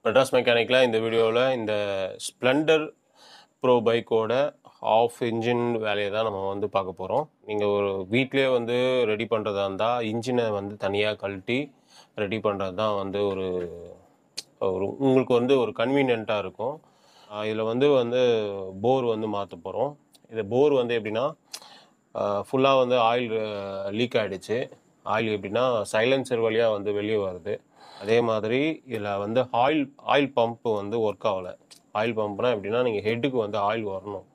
மெட்ராஸ் மெக்கானிக்கில் இந்த வீடியோவில் இந்த ஸ்ப்ளெண்டர் ப்ரோ பைக்கோட ஆஃப் இன்ஜின் வேலையை தான் நம்ம வந்து பார்க்க போகிறோம். நீங்கள் ஒரு வீட்டிலே வந்து ரெடி பண்ணுறதா இருந்தால் இன்ஜினை வந்து தனியாக கழட்டி ரெடி பண்ணுறது தான் வந்து ஒரு ஒரு உங்களுக்கு வந்து ஒரு கன்வீனியண்ட்டாக இருக்கும். இதில் வந்து போர் வந்து மாற்ற போகிறோம். இந்த போர் வந்து எப்படின்னா ஃபுல்லாக வந்து ஆயில் லீக் ஆகிடுச்சு. ஆயில் எப்படின்னா சைலன்சர் வழியாக வந்து வெளியே வருது. அதே மாதிரி இதில் வந்து ஆயில் பம்ப் வந்து ஒர்க் ஆகலை. ஆயில் பம்ப்னால் எப்படின்னா நீங்கள் ஹெட்டுக்கு வந்து ஆயில் வரணும்,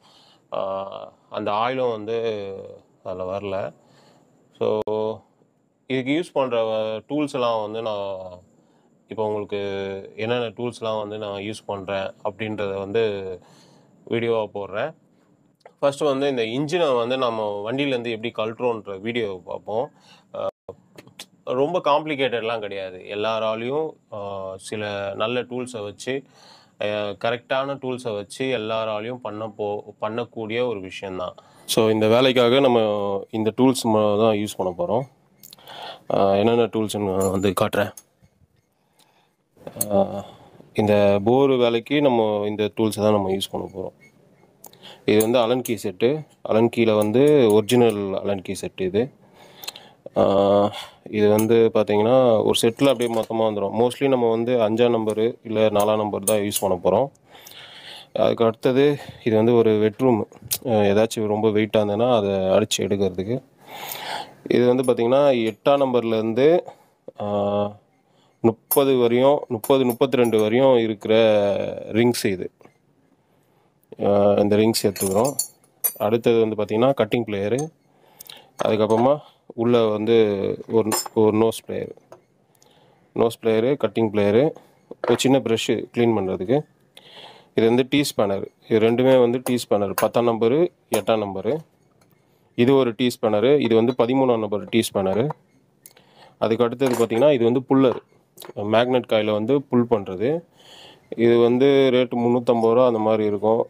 அந்த ஆயிலும் வந்து அதில் வரல. ஸோ இதுக்கு யூஸ் பண்ணுற டூல்ஸ் எல்லாம் வந்து நான் இப்போ உங்களுக்கு என்னென்ன டூல்ஸ்லாம் வந்து நான் யூஸ் பண்ணுறேன் அப்படின்றத வந்து வீடியோவாக போடுறேன். ஃபஸ்ட்டு வந்து இந்த இன்ஜினை வந்து நம்ம வண்டியிலேருந்து எப்படி கழட்டுறோன்ற வீடியோ பார்ப்போம். ரொம்ப காம்ப்ளிகேட்டட்லாம் கிடையாது. எல்லாராலையும் சில நல்ல டூல்ஸை வச்சு, கரெக்டான டூல்ஸை வச்சு எல்லாராலையும் பண்ணக்கூடிய ஒரு விஷயந்தான். ஸோ இந்த வேலைக்காக நம்ம இந்த டூல்ஸ் தான் யூஸ் பண்ண போகிறோம். என்னென்ன டூல்ஸ்ன்னு வந்து காட்டுறேன். இந்த போர் வேலைக்கு நம்ம இந்த டூல்ஸை தான் நம்ம யூஸ் பண்ண போகிறோம். இது வந்து அலன் கீ செட்டு. அலன் கீயில் வந்து ஒரிஜினல் அலன் கீ செட்டு இது. இது வந்து பார்த்திங்கன்னா ஒரு செட்டில் அப்படியே மொத்தமாக வந்துடும். மோஸ்ட்லி நம்ம வந்து 5ஆம் நம்பரு இல்லை 4ஆம் நம்பர் தான் யூஸ் பண்ண போகிறோம். அதுக்கு அடுத்தது இது வந்து ஒரு வெட்ரூம், ஏதாச்சும் ரொம்ப வெயிட்டாக இருந்ததுன்னா அதை அடித்து எடுக்கிறதுக்கு. இது வந்து பார்த்திங்கன்னா 8ஆம் நம்பர்லேருந்து 30 வரையும் 32 வரையும் இருக்கிற ரிங்ஸ். இது இந்த ரிங்ஸ் எடுத்துக்கிறோம். அடுத்தது வந்து பார்த்திங்கன்னா கட்டிங் பிளேயரு. அதுக்கப்புறமா உள்ளே வந்து ஒரு நோஸ் பிளேயரு, கட்டிங் பிளேயரு, ஒரு சின்ன ப்ரெஷ்ஷு க்ளீன் பண்ணுறதுக்கு. இது வந்து டீ ஸ்பேனர். இது ரெண்டுமே வந்து டீ ஸ்பேனர், 10ஆம் நம்பரு 8ஆம் நம்பரு. இது ஒரு டீ ஸ்பேனரு. இது வந்து 13ஆம் நம்பர் டீ ஸ்பேனரு. அதுக்கு அடுத்தது பார்த்திங்கன்னா இது வந்து புல்லர், மேக்னெட் காயில் வந்து புல் பண்ணுறது. இது வந்து ரேட்டு 350 ரூபா அந்த மாதிரி இருக்கும்.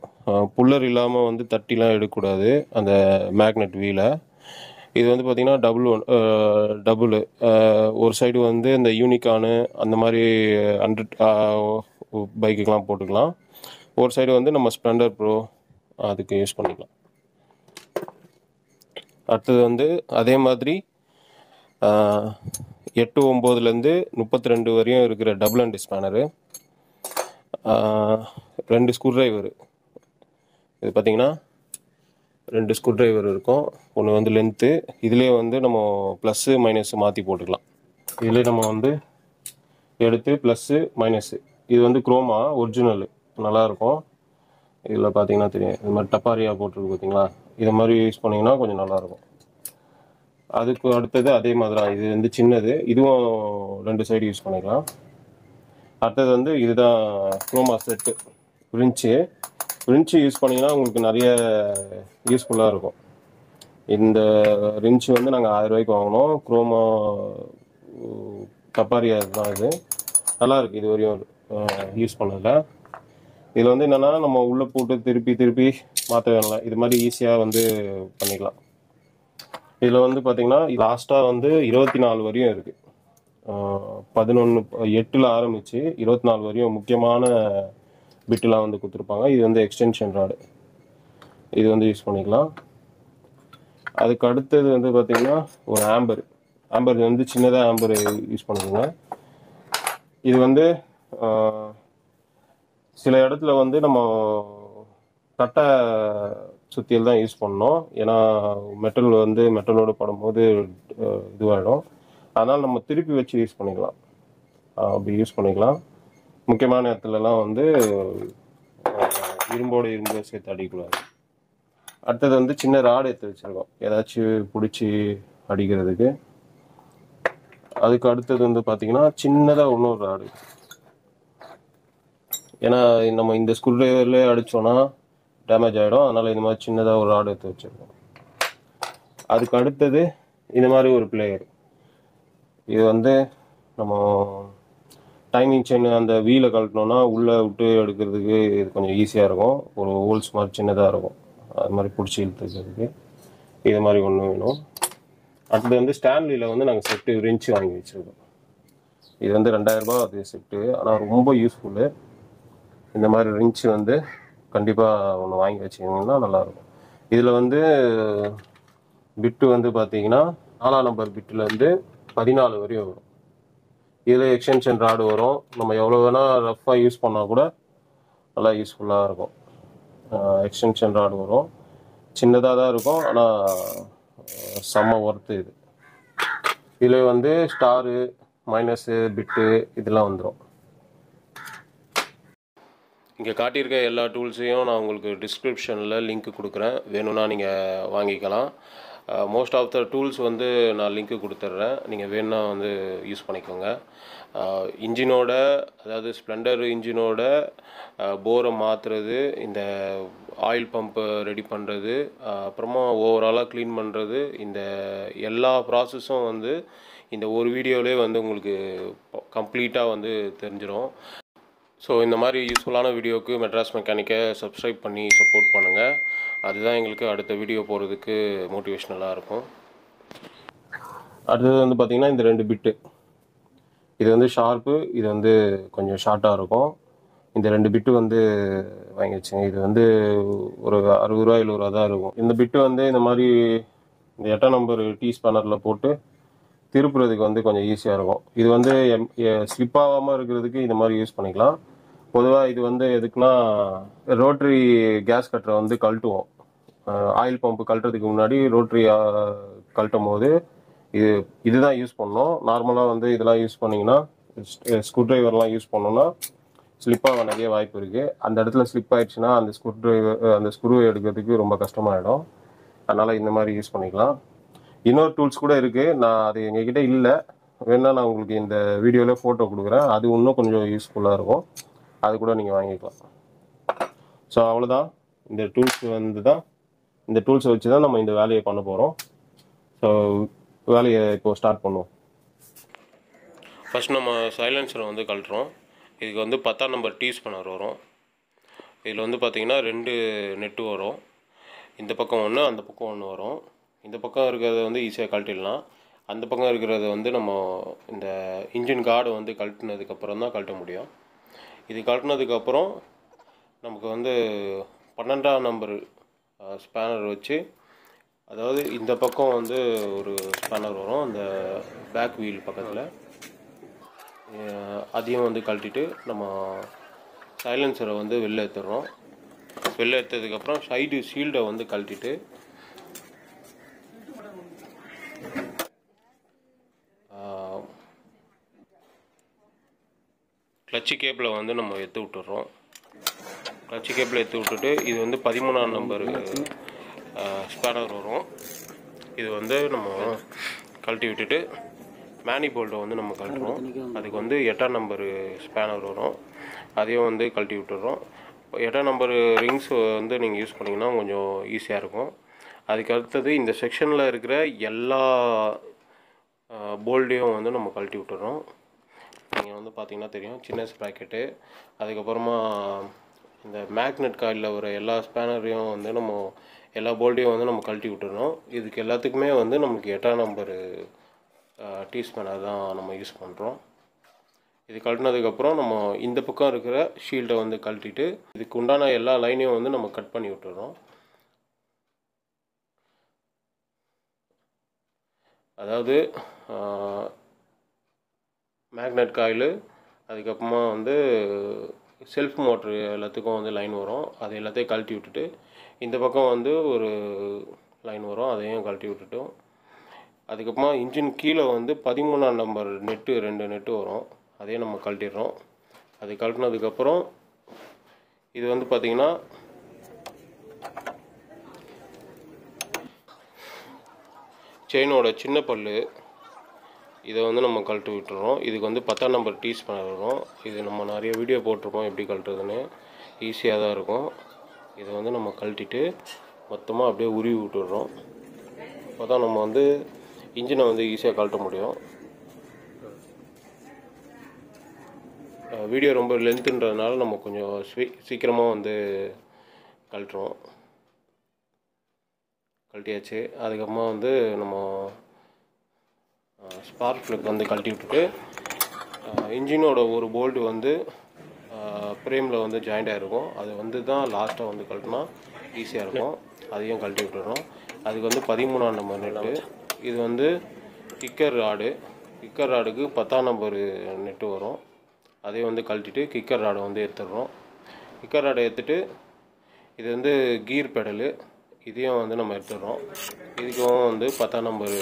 புல்லர் இல்லாமல் வந்து தட்டிலாம் எடுக்கக்கூடாது அந்த மேக்னெட் வீலை. இது வந்து பார்த்திங்கன்னா டபுள் ஒரு சைடு வந்து இந்த யூனிகானு அந்த மாதிரி 100 பைக்குக்கெலாம் போட்டுக்கலாம். ஒரு சைடு வந்து நம்ம ஸ்ப்ளெண்டர் ப்ரோ அதுக்கு யூஸ் பண்ணிக்கலாம். அடுத்தது வந்து அதே மாதிரி 8, 9லேருந்து 32 வரையும் இருக்கிற double and spanner, 2 screw driver. இது பார்த்திங்கன்னா 2 ஸ்க்ரூ ட்ரைவர் இருக்கும். ஒன்று வந்து லென்த்து. இதிலே வந்து நம்ம ப்ளஸ்ஸு மைனஸு மாற்றி போட்டுக்கலாம். இதிலே நம்ம வந்து எடுத்து ப்ளஸ்ஸு மைனஸு. இது வந்து குரோமா ஒரிஜினலு, நல்லாயிருக்கும். இதில் பார்த்தீங்கன்னா தெரியும், இது மாதிரி டப்பாரியா போட்டிருக்கு பார்த்தீங்களா. இது மாதிரி யூஸ் பண்ணிங்கன்னா கொஞ்சம் நல்லாயிருக்கும். அதுக்கு அடுத்தது அதே மாதிரி தான். இது வந்து சின்னது, இதுவும் 2 சைடு யூஸ் பண்ணிக்கலாம். அடுத்தது வந்து இதுதான் குரோமா செட்டு. ரின்ச்சு யூஸ் பண்ணிங்கன்னா உங்களுக்கு நிறைய யூஸ்ஃபுல்லாக இருக்கும். இந்த ரின்ச்சு வந்து நாங்கள் 1000 ரூபாய்க்கு வாங்கினோம். குரோமா டப்பாரியா தான். இது நல்லாயிருக்கு. இது வரையும் யூஸ் பண்ணதில்லை. இதில் வந்து என்னென்னா நம்ம உள்ளே போட்டு திருப்பி மாற்ற வேணாம். இது மாதிரி ஈஸியாக வந்து பண்ணிக்கலாம். இதில் வந்து பார்த்திங்கன்னா லாஸ்ட்டாக வந்து 24 வரையும் இருக்குது. 8ல் ஆரம்பித்து 24 வரையும் முக்கியமான பிட்டுலாம் வந்து கொடுத்துருப்பாங்க. இது வந்து எக்ஸ்டென்ஷன் ராடு, இது வந்து யூஸ் பண்ணிக்கலாம். அதுக்கு அடுத்தது வந்து பார்த்திங்கன்னா ஒரு ஆம்பர் வந்து சின்னதாக ஆம்பர் யூஸ் பண்ணிக்கோங்க. இது வந்து சில இடத்துல வந்து நம்ம கட்டை சுத்தியல் தான் யூஸ் பண்ணோம். ஏன்னா மெட்டலோடு படும்போது இதுவாகிடும். அதனால் நம்ம திருப்பி வச்சு யூஸ் பண்ணிக்கலாம். அப்படி யூஸ் பண்ணிக்கலாம். முக்கியமான இடத்துலலாம் வந்து இரும்பு சேர்த்து அடிக்கக்கூடாது. அடுத்தது வந்து சின்ன ராடு எடுத்து வச்சுருக்கோம், ஏதாச்சும் பிடிச்சி அடிக்கிறதுக்கு. அதுக்கு அடுத்தது வந்து பார்த்திங்கன்னா சின்னதாக இன்னொரு ராடு. ஏன்னா நம்ம இந்த ஸ்க்ரூ ட்ரைவர்லேயே அடித்தோன்னா டேமேஜ் ஆகிடும். அதனால் இந்த மாதிரி சின்னதாக ஒரு ராடு எடுத்து வச்சுருக்கோம். அதுக்கு அடுத்தது இந்த மாதிரி ஒரு பிளேயர். இது வந்து நம்ம டைமிங் செயின் அந்த வீலை கழட்டினோன்னா உள்ளே விட்டு எடுக்கிறதுக்கு இது கொஞ்சம் ஈஸியாக இருக்கும். ஒரு ஹோல்ஸ் மாதிரி சின்னதாக இருக்கும், அது மாதிரி பிடிச்சி இழுத்துக்கிறதுக்கு இது மாதிரி ஒன்று வேணும். அடுத்தது வந்து ஸ்டான்லியில் வந்து நாங்கள் செட்டு ரின்ச்சு வாங்கி வச்சுருக்கோம். இது வந்து 2000 ரூபாய் அது செட்டு. ஆனால் ரொம்ப யூஸ்ஃபுல்லு. இந்த மாதிரி ரிங்ஸ் வந்து கண்டிப்பாக ஒன்று வாங்கி வச்சிங்கன்னா நல்லாயிருக்கும். இதில் வந்து பிட்டு வந்து பார்த்தீங்கன்னா 4ஆம் நம்பர் பிட்டில் வந்து 14 வரையும் வரும். இதில் எக்ஸ்டென்ஷன் ராடு வரும். நம்ம எவ்வளோ வேணால் ரஃப்பாக யூஸ் பண்ணால் கூட நல்லா யூஸ்ஃபுல்லாக இருக்கும். எக்ஸ்டென்ஷன் ராடு வரும். சின்னதாக தான் இருக்கும், ஆனால் செம்ம ஒர்த்து இது. இதில் வந்து ஸ்டாரு, மைனஸு, பிட்டு இதெல்லாம் வந்துடும். இங்கே காட்டியிருக்க எல்லா டூல்ஸையும் நான் உங்களுக்கு டிஸ்கிரிப்ஷனில் லிங்க் கொடுக்குறேன். வேணும்னா நீங்கள் வாங்கிக்கலாம். மோஸ்ட் ஆஃப் த டூல்ஸ் வந்து நான் லிங்க்கு கொடுத்துட்றேன். நீங்கள் வேணும்னா வந்து யூஸ் பண்ணிக்கோங்க. இன்ஜினோட, அதாவது ஸ்ப்ளெண்டர் இன்ஜினோட போரை மாற்றுறது, இந்த ஆயில் பம்பை ரெடி பண்ணுறது, அப்புறமா ஓவராலாக க்ளீன் பண்ணுறது, இந்த எல்லா ப்ராசஸும் வந்து இந்த ஒரு வீடியோவிலே வந்து உங்களுக்கு கம்ப்ளீட்டாக வந்து தெரிஞ்சிடும். ஸோ இந்த மாதிரி யூஸ்ஃபுல்லான வீடியோவுக்கு மெட்ராஸ் மெக்கானிக்கை சப்ஸ்கிரைப் பண்ணி சப்போர்ட் பண்ணுங்கள். அதுதான் எங்களுக்கு அடுத்த வீடியோ போகிறதுக்கு மோட்டிவேஷ்னலாக இருக்கும். அடுத்தது வந்து பார்த்திங்கன்னா இந்த 2 பிட்டு, இது வந்து ஷார்ப்பு, இது வந்து கொஞ்சம் ஷார்ட்டாக இருக்கும். இந்த 2 பிட்டு வந்து வாங்கி வச்சுங்க. இது வந்து ஒரு 60 ரூபா 70 ரூபா தான் இருக்கும். இந்த பிட்டு வந்து இந்த மாதிரி இந்த 8ஆம் நம்பர் டீ ஸ்பேனரில் போட்டு திருப்புறதுக்கு வந்து கொஞ்சம் ஈஸியாக இருக்கும். இது வந்து ஸ்லிப் ஆகாமல் இருக்கிறதுக்கு இந்த மாதிரி யூஸ் பண்ணிக்கலாம். பொதுவாக இது வந்து எதுக்குன்னா, ரோட்ரி கேஸ் கட்டரை வந்து கழட்டுவோம். ஆயில் பம்பு கழட்டுறதுக்கு முன்னாடி ரோட்ரி கழட்டும் போது இதுதான் யூஸ் பண்ணோம். நார்மலாக வந்து இதெல்லாம் யூஸ் பண்ணிங்கன்னா, ஸ்க்ரூ ட்ரைவர்லாம் யூஸ் பண்ணோன்னா ஸ்லிப்பாக நிறைய வாய்ப்பு இருக்குது. அந்த இடத்துல ஸ்லிப் ஆகிடுச்சுன்னா அந்த ஸ்க்ரூ எடுக்கிறதுக்கு ரொம்ப கஷ்டமாயிடும். அதனால் இந்த மாதிரி யூஸ் பண்ணிக்கலாம். இன்னொரு டூல்ஸ் கூட இருக்குது, நான் அது எங்ககிட்ட இல்லை. வேணா நான் உங்களுக்கு இந்த வீடியோவில் ஃபோட்டோ கொடுக்குறேன். அது இன்னும் கொஞ்சம் யூஸ்ஃபுல்லாக இருக்கும். அது கூட நீங்கள் வாங்கிக்கலாம். ஸோ அவ்வளோதான். இந்த டூல்ஸ் வந்து தான், இந்த டூல்ஸை வச்சு தான் நம்ம இந்த வேலையை பண்ண போகிறோம். ஸோ வேலையை இப்போது ஸ்டார்ட் பண்ணுவோம். ஃபஸ்ட் நம்ம சைலன்சரை வந்து கழட்டுறோம். இதுக்கு வந்து 10ஆம் நம்பர் டீ ஸ்பேனர் வரும். இதில் வந்து பார்த்திங்கன்னா 2 நெட்டு வரும். இந்த பக்கம் ஒன்று, அந்த பக்கம் ஒன்று வரும். இந்த பக்கம் இருக்கிறத வந்து ஈஸியாக கழட்டிடலாம். அந்த பக்கம் இருக்கிறத வந்து நம்ம இந்த இன்ஜின் கார்டு வந்து கழட்டினதுக்கப்புறம் தான் கழட்ட முடியும். இது கழட்டினதுக்கப்புறம் நமக்கு வந்து 12ஆம் நம்பர் ஸ்பேனர் வச்சு, அதாவது இந்த பக்கம் வந்து ஒரு ஸ்பேனர் வரும் அந்த பேக் வீல் பக்கத்தில், அதையும் வந்து கழட்டிட்டு நம்ம சைலன்சரை வந்து வெளில எடுத்துடுறோம். வெளில எடுத்ததுக்கப்புறம் சைடு ஷீல்டை வந்து கழட்டிட்டு கிளட்சி கேப்பில் வந்து நம்ம எடுத்து விட்டுறோம். கிளட்சி கேப்பில் எடுத்து விட்டுட்டு, இது வந்து 13ஆம் நம்பர் ஸ்பேனர் வரும். இது வந்து நம்ம கழட்டி விட்டுட்டு மேனிபோல்ட்டை வந்து நம்ம கழட்டுறோம். அதுக்கு வந்து 8ஆம் நம்பர் ஸ்பேனர் வரும். அதையும் வந்து கழட்டி விட்டுறோம். 8ஆம் நம்பர் ரிங்ஸ் வந்து நீங்கள் யூஸ் பண்ணிங்கன்னா கொஞ்சம் ஈஸியாக இருக்கும். அதுக்கு அடுத்தது இந்த செக்ஷனில் இருக்கிற எல்லா போல்டையும் வந்து நம்ம கழட்டி விட்டுறோம். நீங்கள் வந்து பார்த்திங்கன்னா தெரியும், சின்ன ஸ்ப்ராக்கெட்டு, அதுக்கப்புறமா இந்த மேக்னெட் காயிலில் வர எல்லா ஸ்பேனரையும் வந்து நம்ம எல்லா போல்டையும் வந்து நம்ம கழட்டி விட்டுறோம். இதுக்கு எல்லாத்துக்குமே வந்து நமக்கு 8ஆம் நம்பர் டீ ஸ்பேனர் தான் நம்ம யூஸ் பண்ணுறோம். இது கழட்டினதுக்கப்புறம் நம்ம இந்த பக்கம் இருக்கிற ஷீல்டை வந்து கழட்டிட்டு இதுக்கு உண்டான எல்லா லைனையும் வந்து நம்ம கட் பண்ணி விட்டுறோம். அதாவது மேக்னெட் காயிலு, அதுக்கப்புறமா வந்து செல்ஃப் மோட்ரு எல்லாத்துக்கும் வந்து லைன் வரும். அது எல்லாத்தையும் கழட்டி விட்டுட்டு இந்த பக்கம் வந்து ஒரு லைன் வரும், அதையும் கழட்டி விட்டுட்டோம். அதுக்கப்புறமா இன்ஜின் கீழே வந்து 13ஆம் நம்பர் நெட்டு 2 நெட்டு வரும், அதையும் நம்ம கழட்டிடுறோம். அது கழட்டினதுக்கப்புறம் இது வந்து பார்த்திங்கன்னா செயினோட சின்ன பல்லு, இதை வந்து நம்ம கழட்டி விட்டுறோம். இதுக்கு வந்து 10ஆம் நம்பர் டீ ஸ்பேனர் வரும். இது நம்ம நிறைய வீடியோ போட்டிருப்போம் எப்படி கழட்டுறதுன்னு, ஈஸியாக தான் இருக்கும். இதை வந்து நம்ம கழட்டிட்டு மொத்தமாக அப்படியே உருவி விட்டுடுறோம். அப்போ தான் நம்ம வந்து இன்ஜினை வந்து ஈஸியாக கழட்ட முடியும். வீடியோ ரொம்ப லென்த்துன்றதுனால நம்ம கொஞ்சம் சீக்கிரமாக வந்து கழட்டுறோம். கழட்டியாச்சு. அதுக்கப்புறமா வந்து நம்ம ஸ்பார்க் ப்ளக் வந்து கழட்டி விட்டுட்டு இன்ஜினோட ஒரு போல்ட்டு வந்து ஃப்ரேமில் வந்து ஜாயிண்ட் ஆகிருக்கும். அது வந்து தான் லாஸ்ட்டாக வந்து கழட்டினா ஈஸியாக இருக்கும். அதையும் கழட்டி விட்டுறோம். அதுக்கு வந்து 13ஆம் நம்பர் நெட்டு. இது வந்து கிக்கர் ராடு. கிக்கர் ராடுக்கு 10ஆம் நம்பர் நெட்டு வரும். அதையும் வந்து கழட்டிட்டு கிக்கர் ராடை வந்து எடுத்துடுறோம். கிக்கர் ராடை எடுத்துகிட்டு இது வந்து கீர் பெடலு. இதையும் வந்து நம்ம எடுத்துடுறோம். இதுக்கும் வந்து 10ஆம் நம்பர்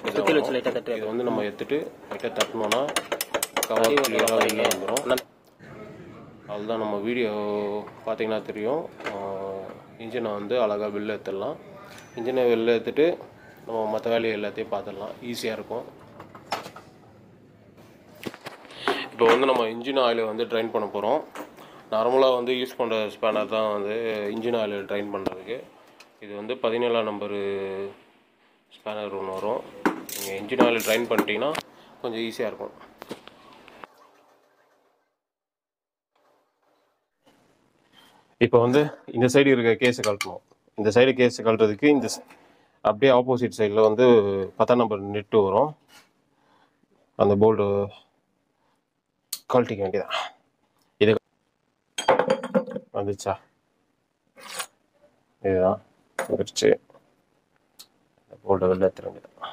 இது வந்து நம்ம எடுத்துகிட்டு லைட்டாக தட்டினோன்னா கவர் கிளியராக வெளில வந்துடும். அதுதான் நம்ம வீடியோ பார்த்தீங்கன்னா தெரியும். இன்ஜினை வந்து அழகாக வெளில எடுத்துடலாம். இன்ஜினை வெளில எடுத்துகிட்டு நம்ம மற்ற வேலையை எல்லாத்தையும் பார்த்துடலாம். ஈஸியாக இருக்கும். இப்போ வந்து நம்ம இன்ஜின் ஆயிலை வந்து ட்ரைன் பண்ண போகிறோம். நார்மலாக வந்து யூஸ் பண்ணுற ஸ்பேனர் தான் வந்து இன்ஜின் ஆயில் ட்ரைன் பண்ணுறதுக்கு. இது வந்து 17ஆம் நம்பரு ஸ்பேனர் ஒன்று வரும். நீங்கள் இன்ஜின் ஆயில் ட்ரைன் பண்ணிட்டீங்கன்னா கொஞ்சம் ஈஸியாக இருக்கும். இப்போ வந்து இந்த சைடு இருக்க கேஸை கழட்டணும். இந்த சைடு கேஸை கழட்டுறதுக்கு இந்த அப்படியே ஆப்போசிட் சைடில் வந்து 10ஆம் நம்பர் நெட்டு வரும். அந்த போல்டு கழட்டிக்க வேண்டியதான். இது வந்துச்சா? இதுதான் வந்துருச்சு. போல்டை வெளில எடுத்துட வேண்டியதான்.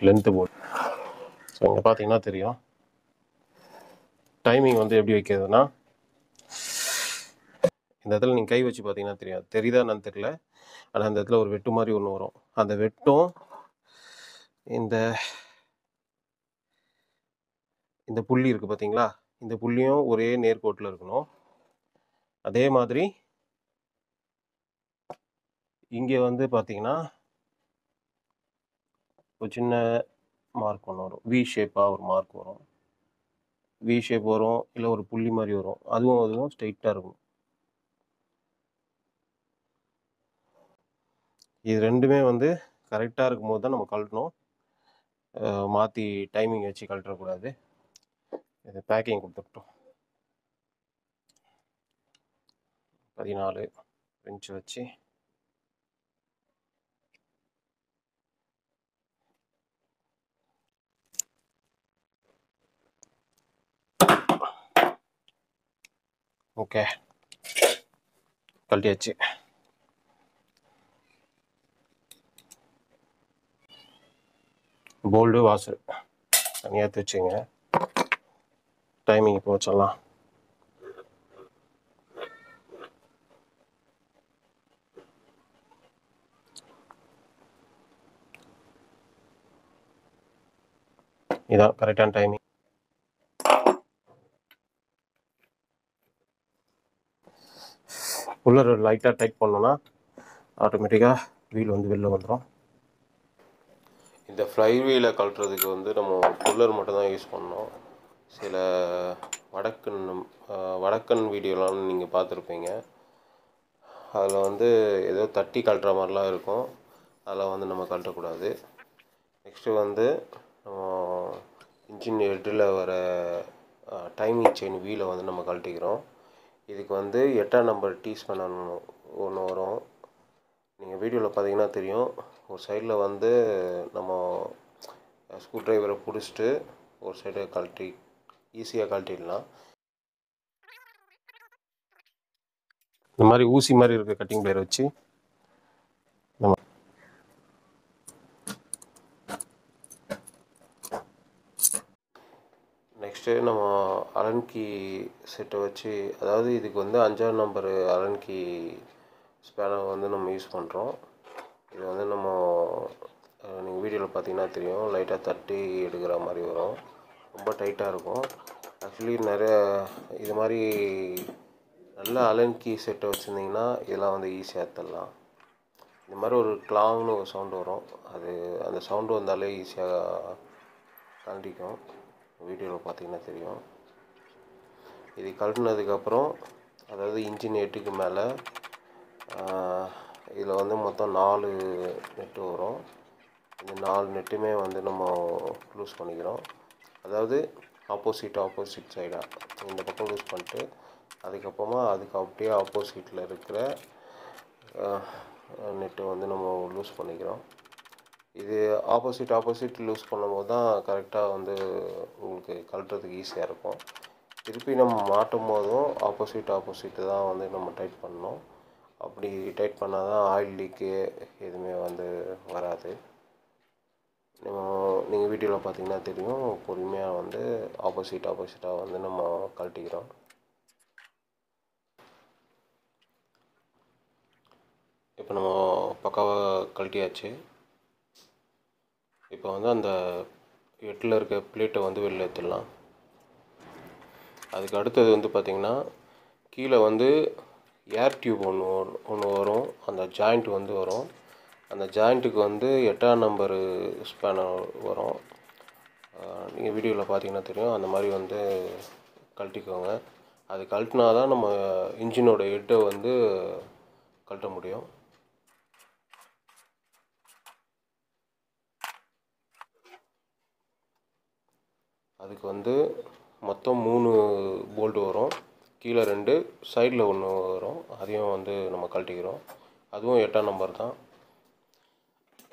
Length bolt. ஸோ இங்கே பார்த்தீங்கன்னா தெரியும். டைமிங் வந்து எப்படி வைக்கிறதுனா, இந்த இடத்துல நீங்கள் கை வச்சு பார்த்தீங்கன்னா தெரியும். தெரியுதா என்னன்னு தெரியல. ஆனால் அந்த இடத்துல ஒரு வெட்டு மாதிரி ஒன்று வரும். அந்த வெட்டும் இந்த புள்ளி இருக்குது பார்த்தீங்களா? இந்த புள்ளியும் ஒரே நேர்கோட்டில் இருக்கணும். அதே மாதிரி இங்கே வந்து பார்த்தீங்கன்னா ஒரு சின்ன மார்க் ஒன்று வரும். வி ஷேப்பாக ஒரு மார்க் வரும். வி ஷேப் வரும், இல்லை ஒரு புள்ளி மாதிரி வரும். அதுவும் ஸ்ட்ரெயிட்டாக இருக்கும். இது ரெண்டுமே வந்து கரெக்டாக இருக்கும்போது தான் நம்ம கழட்டணும். மாற்றி டைமிங் வச்சு கழட்டக்கூடாது. இது பேக்கிங் கொடுத்துட்டோம். 14 இன்ச் வச்சு ஓகே கழட்டியாச்சு. போல்டு வாசல் தனியாக எடுத்து வச்சுங்க. டைமிங் இப்போ வச்சிடலாம். இதான் கரெக்டான டைமிங். உள்ள லைட்டாக டைட் பண்ணோன்னா ஆட்டோமேட்டிக்காக வீல் வந்து வெளில வந்துடும். இந்த ஃப்ளை வீலை கழட்டுறதுக்கு வந்து நம்ம புல்லர் மட்டும் தான் யூஸ் பண்ணோம். சில வடக்கன் வீடியோலாம் நீங்கள் பார்த்துருப்பீங்க. அதில் வந்து ஏதோ தட்டி கழட்டுற மாதிரிலாம் இருக்கும். அதெல்லாம் வந்து நம்ம கழட்டக்கூடாது. நெக்ஸ்ட்டு வந்து இன்ஜின் ஹெட்டில் வர டைமிங் செயின் வீலை வந்து நம்ம கழட்டிக்கிறோம். இதுக்கு வந்து 8ஆம் நம்பர் டீ ஸ்பேனர் ஒன்று வரும். நீங்கள் வீடியோவில் பார்த்தீங்கன்னா தெரியும். ஒரு சைடில் வந்து நம்ம ஸ்க்ரூ ட்ரைவரை பிடிச்சிட்டு ஒரு சைடை ஈஸியாக கழட்டிடலாம். இந்த மாதிரி ஊசி மாதிரி இருக்க கட்டிங் பிளேயரை வச்சு நம்ம நெக்ஸ்ட்டு நம்ம அலன் கீ செட்டை வச்சு, அதாவது இதுக்கு வந்து 5ஆம் நம்பரு அலன் கீ ஸ்பேனர் வந்து நம்ம யூஸ் பண்ணுறோம். இது வந்து நம்ம நீங்கள் வீடியோவில் பார்த்தீங்கன்னா தெரியும். லைட்டாக தட்டி எடுக்கிற மாதிரி வரும். ரொம்ப டைட்டாக இருக்கும். ஆக்சுவலி நிறைய இது மாதிரி நல்ல அலன் கீ செட்டை வச்சுருந்திங்கன்னா இதெல்லாம் வந்து ஈஸியாக எடுத்துடலாம். இந்த மாதிரி ஒரு கிளாங்னு ஒரு சவுண்டு வரும். அந்த சவுண்டு வந்தாலே ஈஸியாக கழட்டிக்கும். வீடியோவில் பார்த்தீங்கன்னா தெரியும். இது கழட்டினதுக்கப்புறம், அதாவது இன்ஜின் ஹெட்டுக்கு மேலே இதில் வந்து மொத்தம் 4 நெட்டு வரும். இந்த 4 நெட்டுமே வந்து நம்ம லூஸ் பண்ணிக்கிறோம். அதாவது ஆப்போசிட் சைடாக இந்த பக்கம் லூஸ் பண்ணிட்டு, அதுக்கப்புறமா அதுக்கு அப்படியே ஆப்போசிட்டில் இருக்கிற நெட்டு வந்து நம்ம லூஸ் பண்ணிக்கிறோம். இது ஆப்போசிட் லூஸ் பண்ணும்போது தான் கரெக்டாக வந்து உங்களுக்கு கழட்டுறதுக்கு ஈஸியாக இருக்கும். திருப்பி நம்ம மாட்டும் போதும் ஆப்போசிட் தான் வந்து நம்ம டைட் பண்ணணும். அப்படி டைட் பண்ணால் தான் ஆயில் லீக்கு எதுவுமே வந்து வராது. நீங்கள் வீடியோவில் பார்த்தீங்கன்னா தெரியும், பொறுமையாக வந்து ஆப்போசிட்டாக வந்து நம்ம கழட்டிக்கிறோம். இப்போ நம்ம பக்காவாக கழட்டியாச்சு. இப்போ வந்து அந்த எட்டில் இருக்க பிளேட்டை வந்து வெளில எடுத்துடலாம். அதுக்கு அடுத்தது வந்து பார்த்திங்கன்னா கீழே வந்து ஏர் டியூப் ஒன்று வரும். அந்த ஜாயிண்ட் வந்து வரும். அந்த ஜாயிண்ட்டுக்கு வந்து 8ஆம் நம்பரு ஸ்பேனர் வரும். நீங்கள் வீடியோவில் பார்த்தீங்கன்னா தெரியும். அந்த மாதிரி வந்து கழட்டிக்கோங்க. அது கழட்டினா தான் நம்ம இன்ஜினோட ஹெட்டை வந்து கழட்ட முடியும். அதுக்கு வந்து மொத்தம் 3 போல்ட்டு வரும். கீழே 2, சைடில் 1 வரும். அதையும் வந்து நம்ம கழட்டிக்கிறோம். அதுவும் 8ஆம் நம்பர் தான்.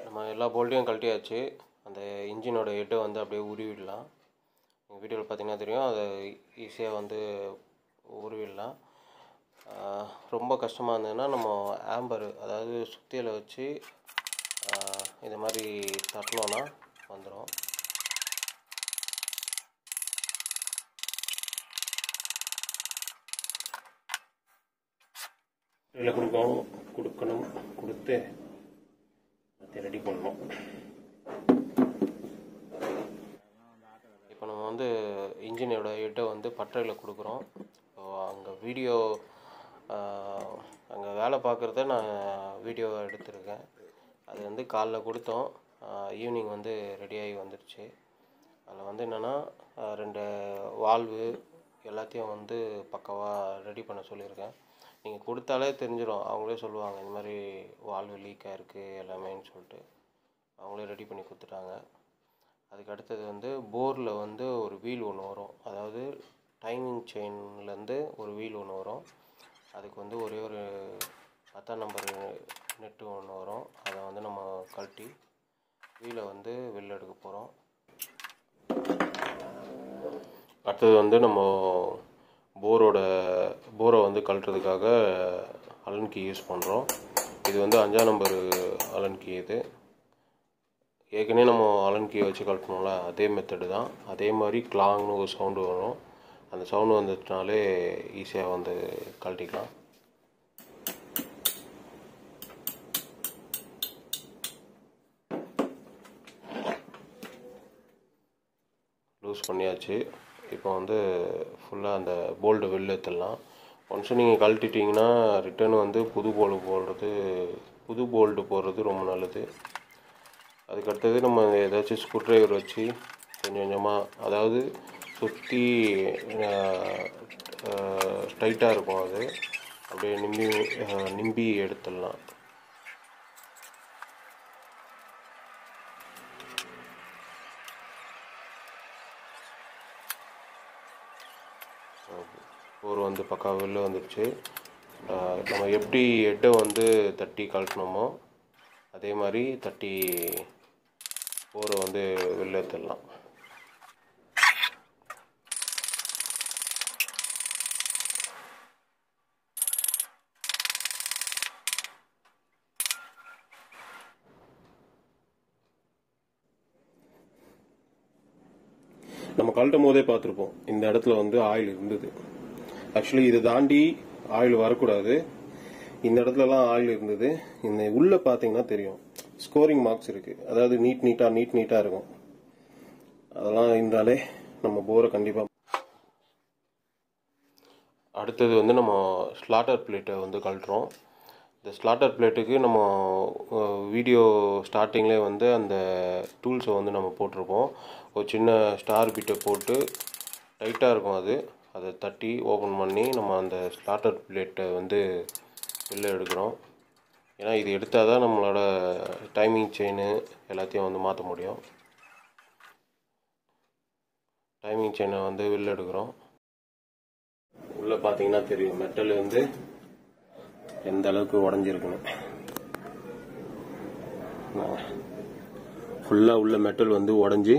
நம்ம எல்லா போல்ட்டையும் கழட்டியாச்சு. அந்த இன்ஜினோட ஹெட்டை வந்து அப்படியே உருவிடலாம். நீங்கள் வீடியோவில் பார்த்தீங்கன்னா தெரியும், அதை ஈஸியாக வந்து உருவிடலாம். ரொம்ப கஷ்டமாக இருந்ததுன்னா நம்ம ஆம்பர், அதாவது சுத்தியலை வச்சு இது மாதிரி தட்டினோன்னா வந்துடும். இதில் கொடுத்து அதை ரெடி பண்ணணும். இப்போ நம்ம வந்து இன்ஜினோட ஹெட்டை வந்து பட்டறையில் கொடுக்குறோம். ஸோ அங்கே வேலை பார்க்குறத நான் வீடியோ எடுத்திருக்கேன். அது வந்து காலைல கொடுத்தோம். ஈவினிங் வந்து ரெடியாகி வந்துடுச்சு. அதில் வந்து என்னென்னா 2 வால்வு எல்லாத்தையும் வந்து பக்காவாக ரெடி பண்ண சொல்லியிருக்கேன். நீங்கள் கொடுத்தாலே தெரிஞ்சிடும். அவங்களே சொல்லுவாங்க இந்த மாதிரி வால்வு லீக் ஆகிருக்கு எல்லாமேன்னு சொல்லிட்டு. அவங்களே ரெடி பண்ணி கொடுத்துட்டாங்க. அதுக்கு அடுத்தது வந்து போரில் வந்து ஒரு வீல் ஒன்று வரும். அதாவது டைமிங் செயின்லேருந்து ஒரு வீல் ஒன்று வரும். அதுக்கு வந்து ஒரே ஒரு 10ஆம் நம்பர் நெட்டு ஒன்று வரும். அதை வந்து நம்ம கழட்டி வீலை வந்து வெளில எடுக்க போகிறோம். அடுத்தது வந்து நம்ம போரை வந்து கழட்டுறதுக்காக அலன் கீ யூஸ் பண்ணுறோம். இது வந்து 5ஆம் நம்பர் அலன் கீ. இது ஏற்கனவே நம்ம அலன் கீ வச்சு கழட்டணும்ல, அதே மெத்தடு தான். அதே மாதிரி கிளாங்னு ஒரு சவுண்டு வரும். அந்த சவுண்டு வந்துச்சுனாலே ஈஸியாக வந்து கழட்டிக்கலாம். லூஸ் பண்ணியாச்சு. இப்போ வந்து ஃபுல்லாக அந்த போல்ட்டை வெளில எடுத்துடலாம். ஒன்ஸ் நீங்கள் கழட்டிட்டிங்கன்னா ரிட்டர்ன் வந்து புது போல்ட்டு போடுறது ரொம்ப நல்லது. அதுக்கடுத்தது நம்ம ஏதாச்சும் ஸ்க்ரூ டிரைவர் வச்சு கொஞ்சம் கொஞ்சமாக, அதாவது சுற்றி டைட்டாக இருக்கும், அது அப்படியே நிம்பி எடுத்துடலாம். போர் வந்து பக்கா வெளில வந்துடுச்சு. நம்ம எப்படி ஹெட்டை வந்து தட்டி கழட்டினோமோ அதே மாதிரி தட்டி போரை வந்து வெளில எடுத்துடலாம். நம்ம கழட்டும் போதே பார்த்துருப்போம், இந்த இடத்துல வந்து ஆயில் இருந்தது. ஆக்சுவலி இதை தாண்டி ஆயில் வரக்கூடாது. இந்த இடத்துலலாம் ஆயில் இருந்தது. இந்த உள்ள பார்த்தீங்கன்னா தெரியும், ஸ்கோரிங் மார்க்ஸ் இருக்கு. அதாவது நீட்டாக இருக்கும். அதெல்லாம் இருந்தாலே நம்ம போரை கண்டிப்பாக. அடுத்தது வந்து நம்ம ஸ்லாட்டர் பிளேட்டை வந்து கழட்டுறோம். இந்த ஸ்லாட்டர் பிளேட்டுக்கு நம்ம வீடியோ ஸ்டார்டிங்லேயே வந்து அந்த டூல்ஸை வந்து நம்ம போட்டிருப்போம். ஒரு சின்ன ஸ்டார் பிட்டை போட்டு டைட்டாக இருக்கும், அதை தட்டி ஓப்பன் பண்ணி நம்ம அந்த ஸ்லாட்டர் பிளேட்டை வந்து வெளில எடுக்கிறோம். ஏன்னா இது எடுத்தால் தான் நம்மளோட டைமிங் செயின் எல்லாத்தையும் வந்து மாற்ற முடியும். டைமிங் செயினை வந்து வெளில எடுக்கிறோம். உள்ளே பார்த்தீங்கன்னா தெரியும், மெட்டல் வந்து எந்த அளவுக்கு உடஞ்சிருக்குன்னு. ஃபுல்லாக உள்ள மெட்டல் வந்து உடஞ்சி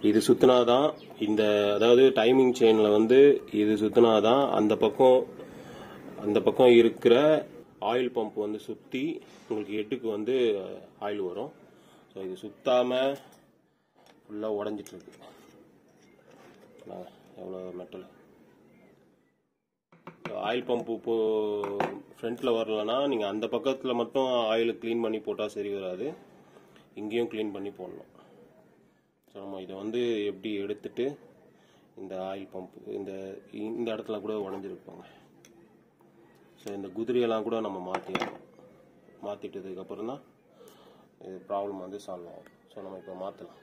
இது சுத்தினாதான் இந்த அதாவது டைமிங் செயினில் வந்து இது சுத்தினாதான் அந்த பக்கம் இருக்கிற ஆயில் பம்ப் வந்து சுற்றி உங்களுக்கு ஹெட்டுக்கு வந்து ஆயில் வரும். ஸோ இது சுத்தாமல் ஃபுல்லாக உடஞ்சிட்டு இருக்கு. எவ்வளோ மெட்டல். ஆயில் பம்ப் இப்போ ஃப்ரண்ட்டில் வரலன்னா நீங்கள் அந்த பக்கத்தில் மட்டும் ஆயில் க்ளீன் பண்ணி போட்டால் சரி வராது, இங்கேயும் க்ளீன் பண்ணி போடணும். ஸோ நம்ம இதை வந்து எப்படி எடுத்துட்டு இந்த ஆயில் பம்ப் இந்த இடத்துல கூட உடஞ்சிருப்பாங்க. ஸோ இந்த குதிரையெல்லாம் கூட நம்ம மாற்றிட்டதுக்கப்புறம் தான் இது ப்ராப்ளம் வந்து சால்வ் ஆகும். ஸோ நம்ம இப்போ மாற்றலாம்.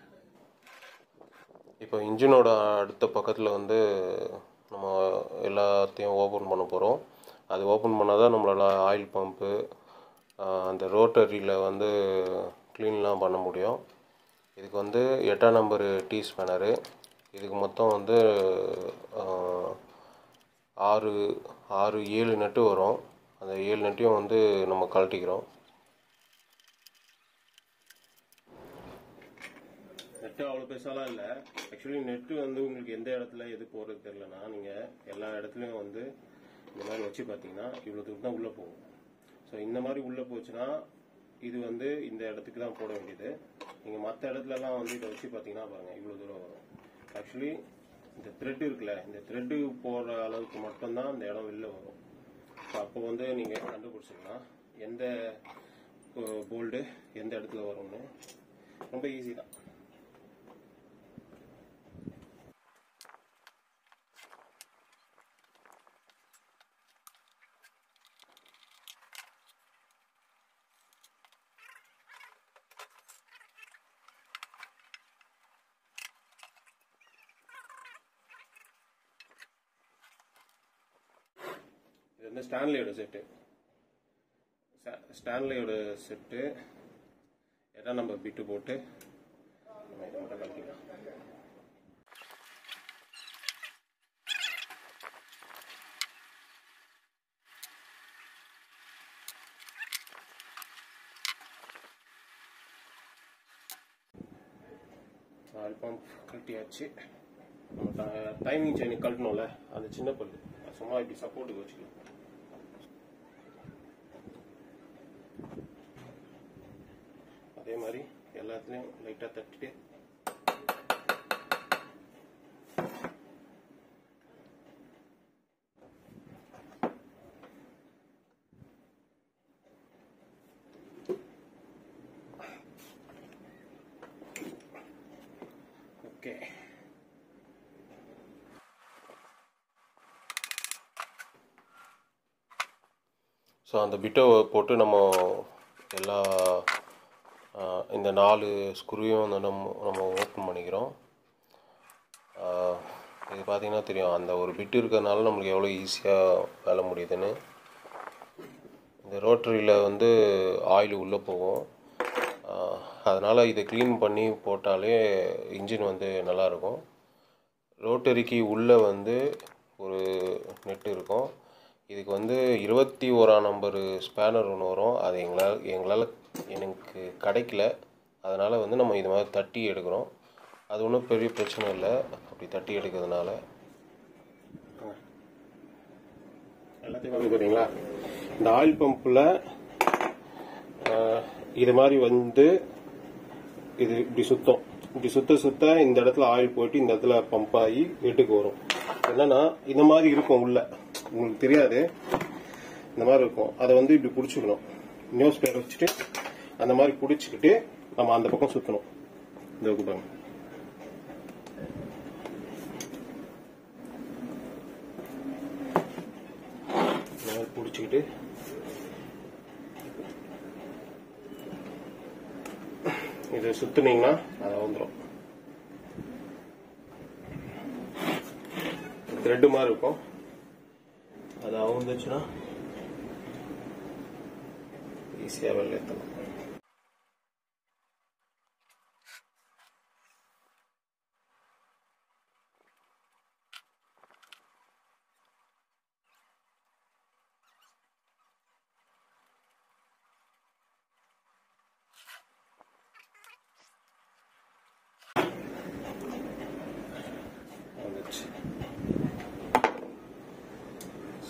இப்போ இன்ஜினோட அடுத்த பக்கத்தில் வந்து நம்ம எல்லாத்தையும் ஓப்பன் பண்ண போகிறோம். அது ஓப்பன் பண்ணால் தான் நம்மளால் ஆயில் பம்ப்பு அந்த ரோட்டரியில் வந்து க்ளீன்லாம் பண்ண முடியும். இதுக்கு வந்து 8ஆம் நம்பர் டீ ஸ்பேனரு. இதுக்கு மொத்தம் வந்து 7 நட்டு வரும். அந்த 7 நட்டையும் வந்து நம்ம கழட்டிக்கிறோம். நெட்டு அவ்வளோ பெருசாலாம் இல்லை. ஆக்சுவலி நெட்டு வந்து உங்களுக்கு எந்த இடத்துல எது போடுறது தெரியலனா நீங்கள் எல்லா இடத்துலையும் வந்து இந்த மாதிரி வச்சு பார்த்தீங்கன்னா இவ்வளோ தூரம் தான் உள்ளே போகும். ஸோ இந்த மாதிரி உள்ளே போச்சுன்னா இது வந்து இந்த இடத்துக்கு தான் போட வேண்டியது. நீங்கள் மற்ற இடத்துலலாம் வந்து இதை வச்சு பார்த்தீங்கன்னா பாருங்கள் இவ்வளோ தூரம் வரும். ஆக்சுவலி இந்த த்ரெட் இருக்குல்ல, இந்த த்ரெட்டு போடுற அளவுக்கு மட்டும்தான் இந்த இடம் வெளில வரும். ஸோ அப்போ வந்து நீங்கள் கண்டுபிடிச்சிக்கலாம் எந்த போல்டு எந்த இடத்துல வரும்னு. ரொம்ப ஈஸி தான். இது வந்து ஸ்டான்லியோட செட்டு 8ஆம் நம்பர் பிட்டு போட்டு நம்ம இதை மட்டும் கழட்டிக்கலாம். Oil pump கழட்டியாச்சு. நம்ம டைமிங் செயின் கழட்டணும்ல, அது சின்ன பல்லு சும்மா இப்படி சப்போர்ட்டுக்கு வச்சுக்கலாம். அதே மாதிரி எல்லாத்துலேயும் லைட்டாக தட்டிட்டு ஓகே. ஸோ அந்த பிட்டை போட்டு நம்ம எல்லா இந்த 4 ஸ்க்ரூவையும் வந்து நம்ம ஓப்பன் பண்ணிக்கிறோம். இது பார்த்திங்கன்னா தெரியும், அந்த ஒரு பிட்டு இருக்கிறதுனால நம்மளுக்கு எவ்வளோ ஈஸியாக வேலை முடியுதுன்னு. இந்த ரோட்டரியில் வந்து ஆயில் உள்ளே போகும், அதனால் இதை க்ளீன் பண்ணி போட்டாலே இன்ஜின் வந்து நல்லாயிருக்கும். ரோட்டரிக்கு உள்ளே வந்து ஒரு நெட்டு இருக்கும். இதுக்கு வந்து 21ஆம் நம்பர் ஸ்பேனர் ஒன்று வரும். அது எனக்கு கிடைக்கல, அதனால் வந்து நம்ம இது மாதிரி தட்டி எடுக்கிறோம். அது ஒன்றும் பெரிய பிரச்சனை இல்லை. அப்படி தட்டி எடுக்கிறதுனால எல்லாத்தையும் வந்து பார்த்தீங்களா, இந்த ஆயில் பம்பில் இது மாதிரி வந்து இது இப்படி சுத்த இந்த இடத்துல ஆயில் போயிட்டு இந்த இடத்துல பம்ப் ஆகி வீட்டுக்கு வரும். என்னன்னா இந்த மாதிரி இருக்கும், உள்ள உங்களுக்கு தெரியாது, இந்த மாதிரி இருக்கும். அதை வந்து இப்படி பிடிச்சிக்கணும், நியூஸ் பேப்பர் வச்சுட்டு அந்த மாதிரி பிடிச்சிக்கிட்டு நம்ம அந்த பக்கம் சுற்றணும். இந்த பாருங்க, இந்த மாதிரி பிடிச்சிக்கிட்டு இதை சுத்தினீங்கன்னா அதை வந்துடும். த்ரெட்டு மாதிரி இருக்கும், அது அவுந்துச்சுன்னா ஈஸியாக வெளில ஏற்றலாம்.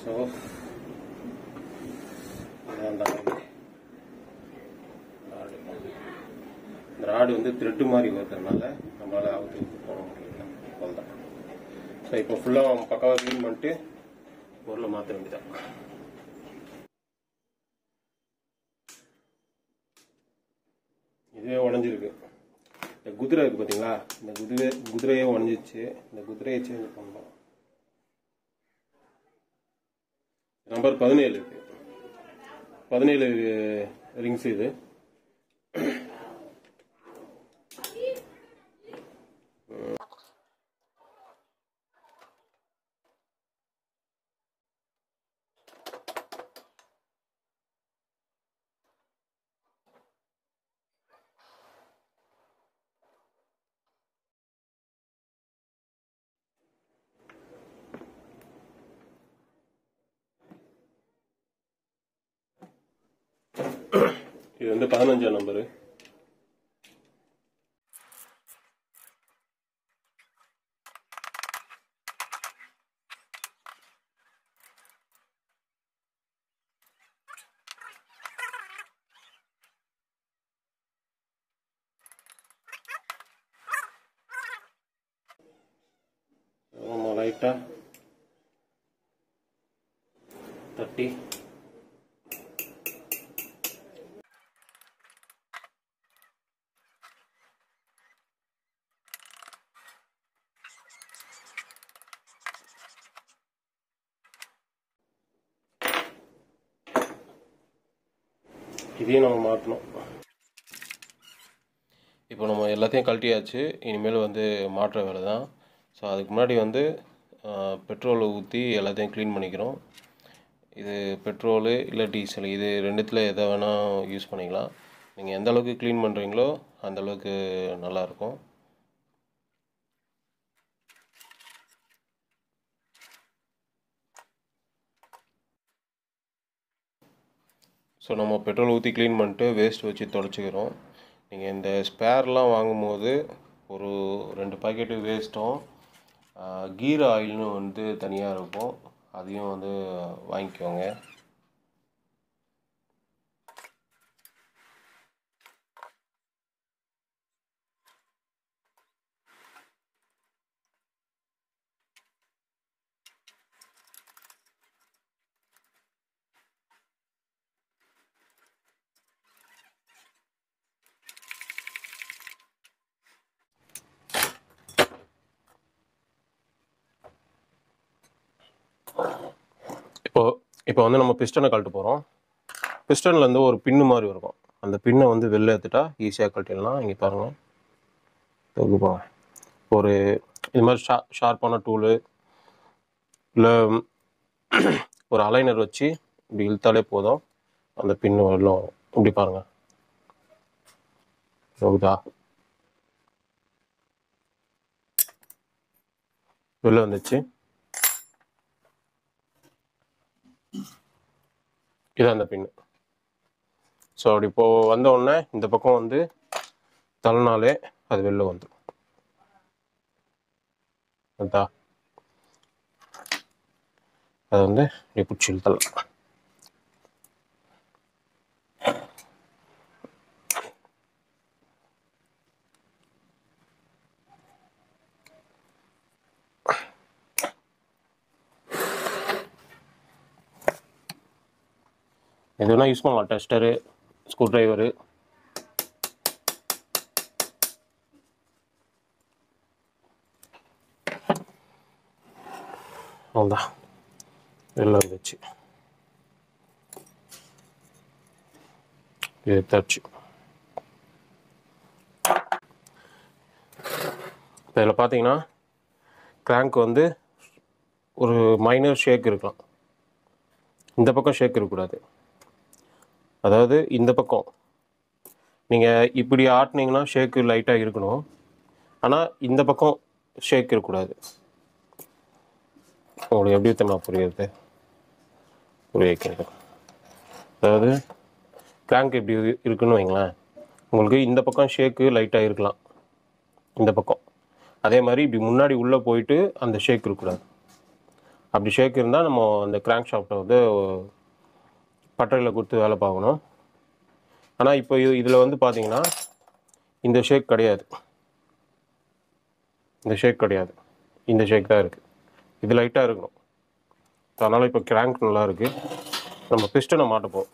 ஸோ அந்த ராடு வந்து த்ரெட்டு மாதிரி வருதுனால நம்மளால் அவுத்து போட முடியல. அவ்வளோதான். ஸோ இப்போ ஃபுல்லாக பக்காவாக க்ளீன் பண்ணிட்டு பொருளை மாற்ற வேண்டியதான். இதுவே உடஞ்சிருக்கு. இந்த குதிரை இருக்குது பார்த்தீங்களா, இந்த குதிரையே உடஞ்சிச்சு. இந்த குதிரையை சேஞ்ச் பண்ணலாம். நம்பர் 17 இருக்கு. 17 ரிங்ஸ் இது. இது வந்து 15ஆம் நம்பரு. லைட்டா தட்டி இதையும் நம்ம மாற்றணும். இப்போ நம்ம எல்லாத்தையும் கழட்டியாச்சு. இனிமேல் வந்து மாற்ற வேலை தான். ஸோ அதுக்கு முன்னாடி வந்து பெட்ரோலை ஊற்றி எல்லாத்தையும் க்ளீன் பண்ணிக்கிறோம். இது பெட்ரோலு இல்லை டீசல், இது ரெண்டுத்தில் எதை வேணால் யூஸ் பண்ணிக்கலாம். நீங்கள் எந்த அளவுக்கு க்ளீன் பண்ணுறீங்களோ அந்தளவுக்கு நல்லாயிருக்கும். ஸோ நம்ம பெட்ரோல் ஊற்றி க்ளீன் பண்ணிட்டு வேஸ்ட் வச்சு தொடச்சிக்கிறோம். நீங்கள் இந்த ஸ்பேர்லாம் வாங்கும்போது ஒரு 2 பாக்கெட்டு வேஸ்ட்டும் கீர் ஆயில்னு வந்து தனியாக இருக்கும், அதையும் வந்து வாங்கிக்கோங்க. இப்போ வந்து நம்ம பிஸ்டனை கழட்ட போகிறோம். பிஸ்டன்லேருந்து ஒரு பின்னு மாதிரி இருக்கும். அந்த பின்னை வந்து வெளில எடுத்துட்டா ஈஸியாக கழட்டிடலாம். இங்கே பாருங்கள், தொகுப்பாங்க. ஒரு இது மாதிரி ஷார்ப்பான டூலு இல்லை ஒரு அலைனர் வச்சு இப்படி இழுத்தாலே போதும், அந்த பின்னு வெளில வரும். இப்படி பாருங்கள், ஓகேதா? வெளில வந்துச்சு. இதான் அந்த பின்னு. ஸோ அப்படி இப்போது வந்த உடனே இந்த பக்கம் வந்து தள்ளினாலே அது வெளில வந்துடும். அதா அதை வந்து இப்படி பிடிச்சி இழுத்தலாம். எது வேணால் யூஸ் பண்ணலாம், டெஸ்டரு, ஸ்க்ரூ ட்ரைவரு. அவ்வளோதான், வெளில வந்துச்சு. எடுத்தாச்சு. இதில் பார்த்தீங்கன்னா கிராங்க் வந்து ஒரு மைனர் ஷேக் இருக்கலாம். இந்த பக்கம் ஷேக் இருக்கக்கூடாது. அதாவது இந்த பக்கம் நீங்கள் இப்படி ஆட்டினீங்கன்னா ஷேக்கு லைட்டாக இருக்கணும், ஆனால் இந்த பக்கம் ஷேக் இருக்கக்கூடாது. உங்களுக்கு எப்படி தெரியுமா புரியுது? புரிய வைக்கிறது. அதாவது கிராங்க் இப்படி இருக்குன்னு வைங்களேன், உங்களுக்கு இந்த பக்கம் ஷேக்கு லைட்டாக இருக்கலாம், இந்த பக்கம். அதே மாதிரி இப்படி முன்னாடி உள்ளே போயிட்டு அந்த ஷேக் இருக்கக்கூடாது. அப்படி ஷேக் இருந்தால் நம்ம அந்த கிராங்க் ஷாஃப்ட்டை வந்து பட்டறையில் கொடுத்து வேலை பார்க்கணும். ஆனால் இப்போ இதில் வந்து பார்த்தீங்கன்னா இந்த ஷேக் கிடையாது, இந்த ஷேக் கிடையாது, இந்த ஷேக் தான் இருக்குது. இது லைட்டாக இருக்கணும். அதனால் இப்போ கிராங்க் நல்லா இருக்குது. நம்ம பிஸ்டனை மாட்டப்போம்.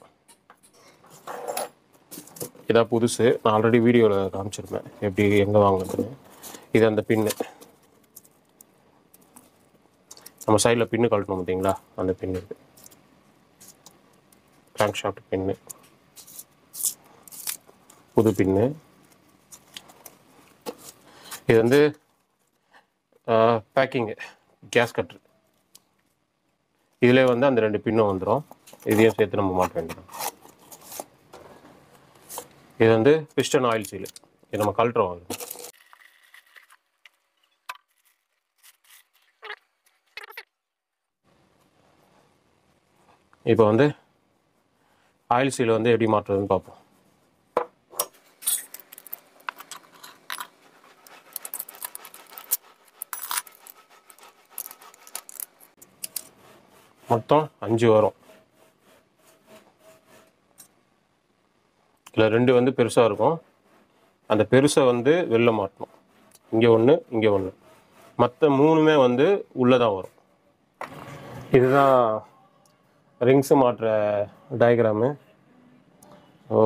இதான் புதுசு, நான் ஆல்ரெடி வீடியோவில் காமிச்சிருப்பேன் எப்படி எங்கே வாங்குறதுன்னு. இது அந்த பின்னு, நம்ம சைடில் பின்னு கழட்டணும் பார்த்தீங்களா, அந்த பின்னு இது கிராங்க் ஷாஃப்ட் பின்னு, புது பின்னு. இது வந்து பேக்கிங்கு கேஸ் கட்ரு. இதிலே வந்து அந்த 2 பின்னும் வந்துடும். இதையும் சேர்த்து நம்ம மாட்ட வேண்டியது. இது வந்து பிஸ்டன் ஆயில் சீலு. இது நம்ம கழட்டுறோம். இப்போ வந்து ஆயில் சீல் வந்து எப்படி மாற்றுறதுன்னு பார்ப்போம். மொத்தம் 5 வரும். இதில் 2 வந்து பெருசாக இருக்கும். அந்த பெருசை வந்து வெளில மாட்டணும். இங்கே ஒன்று, இங்கே ஒன்று. மற்ற 3மே வந்து உள்ளே தான் வரும். இதுதான் ரிங்ஸு மாட்டுற டயக்ராமு. ஸோ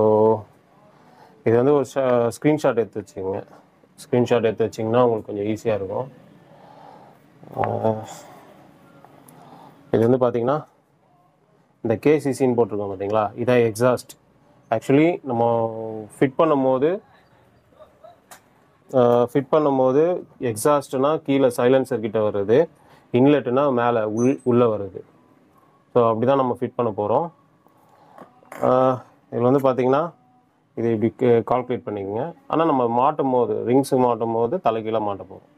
இது வந்து ஒரு ஸ்க்ரீன்ஷாட் எடுத்து வச்சுக்கோங்க. ஸ்க்ரீன்ஷாட் எடுத்து வச்சிங்கன்னா உங்களுக்கு கொஞ்சம் ஈஸியாக இருக்கும். இது வந்து பார்த்தீங்கன்னா இந்த கேசிசின்னு போட்டிருக்கோம் பார்த்தீங்களா, இதான் எக்ஸாஸ்ட். ஆக்சுவலி நம்ம ஃபிட் பண்ணும்போது எக்ஸாஸ்ட்னா கீழே சைலன்சர் கிட்ட வருது, இன்லெட்டுனா மேலே உள்ளே வருது. ஸோ அப்படி தான் நம்ம ஃபிட் பண்ண போகிறோம். இதில் வந்து பார்த்தீங்கன்னா இது இப்படி கால்குலேட் பண்ணிக்கோங்க. ஆனால் நம்ம ரிங்ஸு மாட்டும் போது தலைகீழாக மாட்ட போகிறோம்,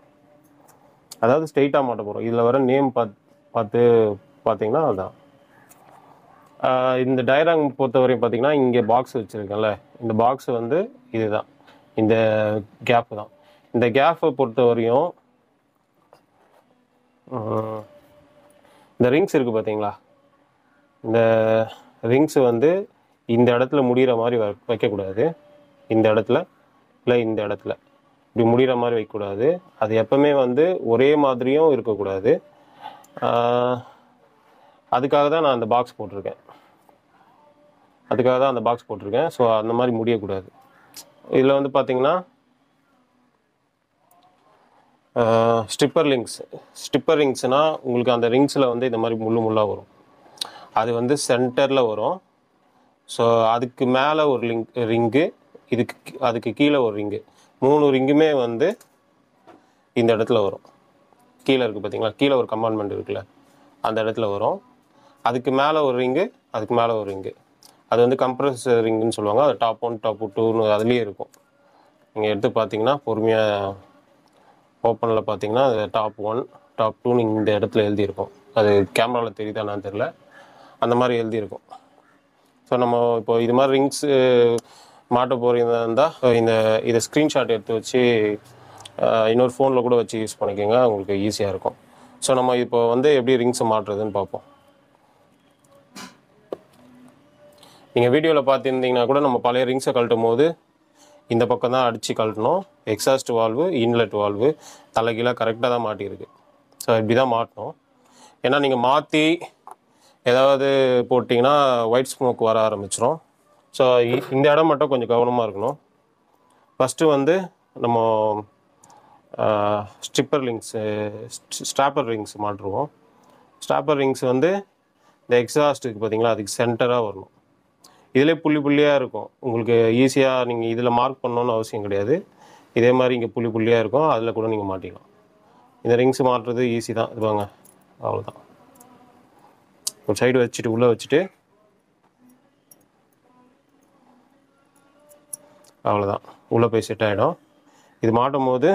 அதாவது ஸ்ட்ரெயிட்டாக மாட்ட போகிறோம். இதில் வர நேம் பார்த்து பார்த்தீங்கன்னா அதுதான். இந்த டயக்ராம் பொறுத்தவரையும் பார்த்தீங்கன்னா இங்கே பாக்ஸ் வச்சுருக்கேன்ல, இந்த பாக்ஸ் வந்து இதுதான், இந்த கேப்பு தான். இந்த கேப்பை பொறுத்தவரையும் இந்த ரிங்ஸ் இருக்குது பார்த்தீங்களா, இந்த ரிங்ஸு வந்து இந்த இடத்துல முடிகிற மாதிரி வைக்கக்கூடாது. இந்த இடத்துல இல்லை, இந்த இடத்துல இப்படி முடிகிற மாதிரி வைக்கக்கூடாது. அது எப்பவுமே வந்து ஒரே மாதிரியும் இருக்கக்கூடாது. அதுக்காக தான் நான் அந்த பாக்ஸ் போட்டிருக்கேன். ஸோ அந்த மாதிரி முடியக்கூடாது. இதில் வந்து பார்த்தீங்கன்னா ஸ்டிப்பர் ரிங்ஸ்னால் உங்களுக்கு அந்த ரிங்ஸில் வந்து இந்த மாதிரி முள்ளாக வரும். அது வந்து சென்டரில் வரும். ஸோ அதுக்கு மேலே ஒரு ரிங்கு, அதுக்கு கீழே ஒரு ரிங்கு, 3 ரிங்குமே வந்து இந்த இடத்துல வரும். கீழே இருக்குது பார்த்தீங்களா, கீழே ஒரு கம்பார்ட்மெண்ட் இருக்குல்ல, அந்த இடத்துல வரும். அதுக்கு மேலே ஒரு ரிங்கு, அதுக்கு மேலே ஒரு ரிங்கு, அது வந்து கம்ப்ரஸர் ரிங்குன்னு சொல்லுவாங்க. அது டாப் 1 டாப் 2ன்னு அதுலேயே இருக்கும். நீங்கள் எடுத்து பார்த்தீங்கன்னா பொறுமையாக ஓப்பனில் பார்த்தீங்கன்னா அது டாப் 1 டாப் 2ன்னு இந்த இடத்துல எழுதியிருக்கும். அது கேமராவில் தெரியுதா நான் தெரில, அந்த மாதிரி எழுதியிருக்கும். ஸோ நம்ம இப்போ இது மாதிரி ரிங்ஸு மாட்ட போகிறதா இருந்தால் இதை ஸ்க்ரீன்ஷாட் எடுத்து வச்சு இன்னொரு ஃபோனில் கூட வச்சு யூஸ் பண்ணிக்கோங்க, உங்களுக்கு ஈஸியாக இருக்கும். ஸோ நம்ம இப்போ வந்து எப்படி ரிங்ஸை மாட்டுறதுன்னு பார்ப்போம். நீங்கள் வீடியோவில் பார்த்துருந்தீங்கன்னா கூட நம்ம பழைய ரிங்ஸை கழட்டும் போது இந்த பக்கம் தான் அடித்து கழட்டணும். எக்ஸாஸ்ட் வால்வு, இன்லெட் வால்வு தலைகீழாக கரெக்டாக தான் மாட்டியிருக்கு. ஸோ இப்படி தான் மாட்டணும். ஏன்னா நீங்கள் மாற்றி ஏதாவது போட்டிங்கன்னா ஒயிட் ஸ்மோக் வர ஆரம்பிச்சிடும். ஸோ இந்த இடம் மட்டும் கொஞ்சம் கவனமாக இருக்கணும். ஃபஸ்ட்டு வந்து நம்ம ஸ்ட்ராப்பர் ரிங்ஸ் மாட்டுருவோம். ஸ்ட்ராப்பர் ரிங்ஸ் வந்து இந்த எக்ஸாஸ்ட்டுக்கு பார்த்தீங்களா, அதுக்கு சென்டராக வரணும். இதிலே புள்ளியாக இருக்கும். உங்களுக்கு ஈஸியாக நீங்கள் இதில் மார்க் பண்ணணுன்னு அவசியம் கிடையாது. இதே மாதிரி இங்கே புள்ளியாக இருக்கும், அதில் கூட நீங்கள் மாட்டிக்கலாம். இந்த ரிங்ஸ் மாட்டுறது ஈஸி தான். இது வாங்க, அவ்வளோதான். ஒரு சைடு வச்சுட்டு உள்ளே வச்சுட்டு அவ்வளோதான், உள்ளே போய் செட் ஆகிடும். இது மாட்டும் போது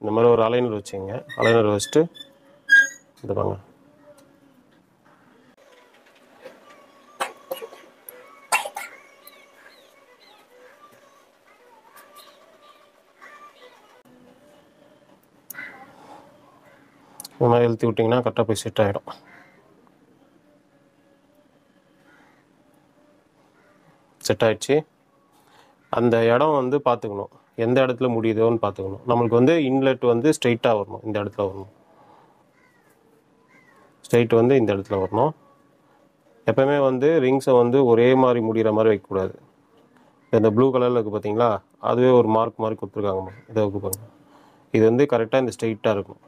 இந்த மாதிரி ஒரு அலைனர் வச்சுங்க. அலைனர் வச்சுட்டு இது வாங்க, இந்த மாதிரி இழுத்தி விட்டிங்கன்னா கரெக்டாக போய் செட் ஆகிடும். செட் ஆகிடுச்சு. அந்த இடம் வந்து பார்த்துக்கணும், எந்த இடத்துல முடியுதோன்னு பார்த்துக்கணும். நம்மளுக்கு வந்து இன்லெட் வந்து ஸ்ட்ரைட்டாக வரணும், இந்த இடத்துல வரணும். ஸ்ட்ரைட் வந்து இந்த இடத்துல வரணும். எப்போவுமே வந்து ரிங்ஸை வந்து ஒரே மாதிரி முடிகிற மாதிரி வைக்கக்கூடாது. இந்த ப்ளூ கலரில் இருக்குது பார்த்தீங்களா, அதுவே ஒரு மார்க் மாதிரி கொடுத்துருக்காங்க, இதை வைக்க பாருங்க. இது வந்து கரெக்டாக இந்த ஸ்ட்ரைட்டாக இருக்கும்.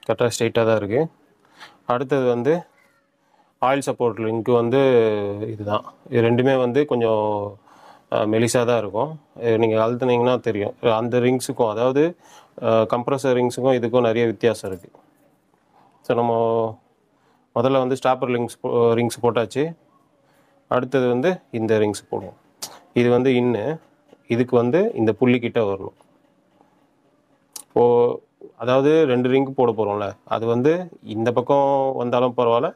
கரெக்டாக ஸ்ட்ரைட்டாக தான் இருக்குது. அடுத்தது வந்து ஆயில் சப்போர்ட் லிங்க்கு வந்து இதுதான். இது ரெண்டுமே வந்து கொஞ்சம் மெலிசாக தான் இருக்கும். நீங்கள் அழுத்துனீங்கன்னா தெரியும். அந்த ரிங்ஸுக்கும், அதாவது கம்ப்ரஸர் ரிங்ஸுக்கும் இதுக்கும் நிறைய வித்தியாசம் இருக்குது. ஸோ நம்ம முதல்ல வந்து ஸ்டாப்பர் ரிங்ஸ் போட்டாச்சு. அடுத்தது வந்து இந்த ரிங்ஸ் போடுவோம். இது வந்து இதுக்கு வந்து இந்த புள்ளிக்கிட்ட வரணும். இப்போது அதாவது 2 ரிங்க் போட போகிறோம்ல, அது வந்து இந்த பக்கம் வந்தாலும் பரவாயில்ல,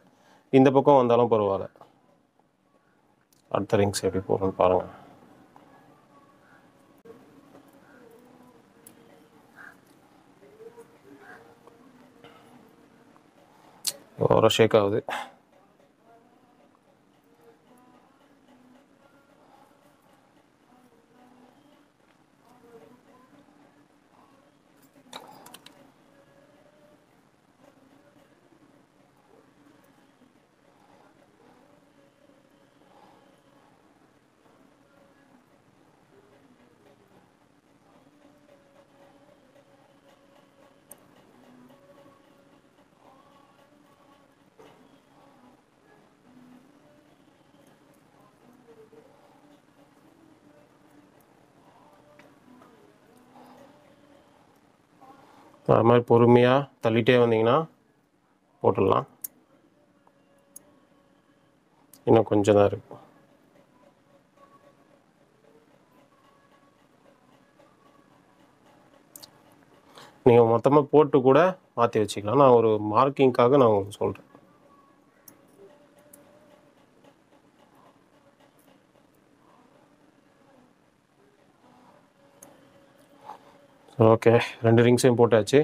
இந்த பக்கம் வந்தாலும் பரவாயில்ல. அடுத்த ரிங்ஸ் எப்படி போடுறோன்னு பாருங்கள். ஓர ஷேக் ஆகுது. அது மாதிரி பொறுமையாக தள்ளிட்டே வந்தீங்கன்னா போட்டுடலாம். இன்னும் கொஞ்சம் தான் இருக்கும். நீங்கள் மொத்தமாக போட்டு கூட மாற்றி வச்சுக்கலாம். நான் ஒரு மார்க்கிங்காக நான் உங்களுக்கு சொல்கிறேன். ஓகே, 2 ரிங்ஸையும் போட்டாச்சு.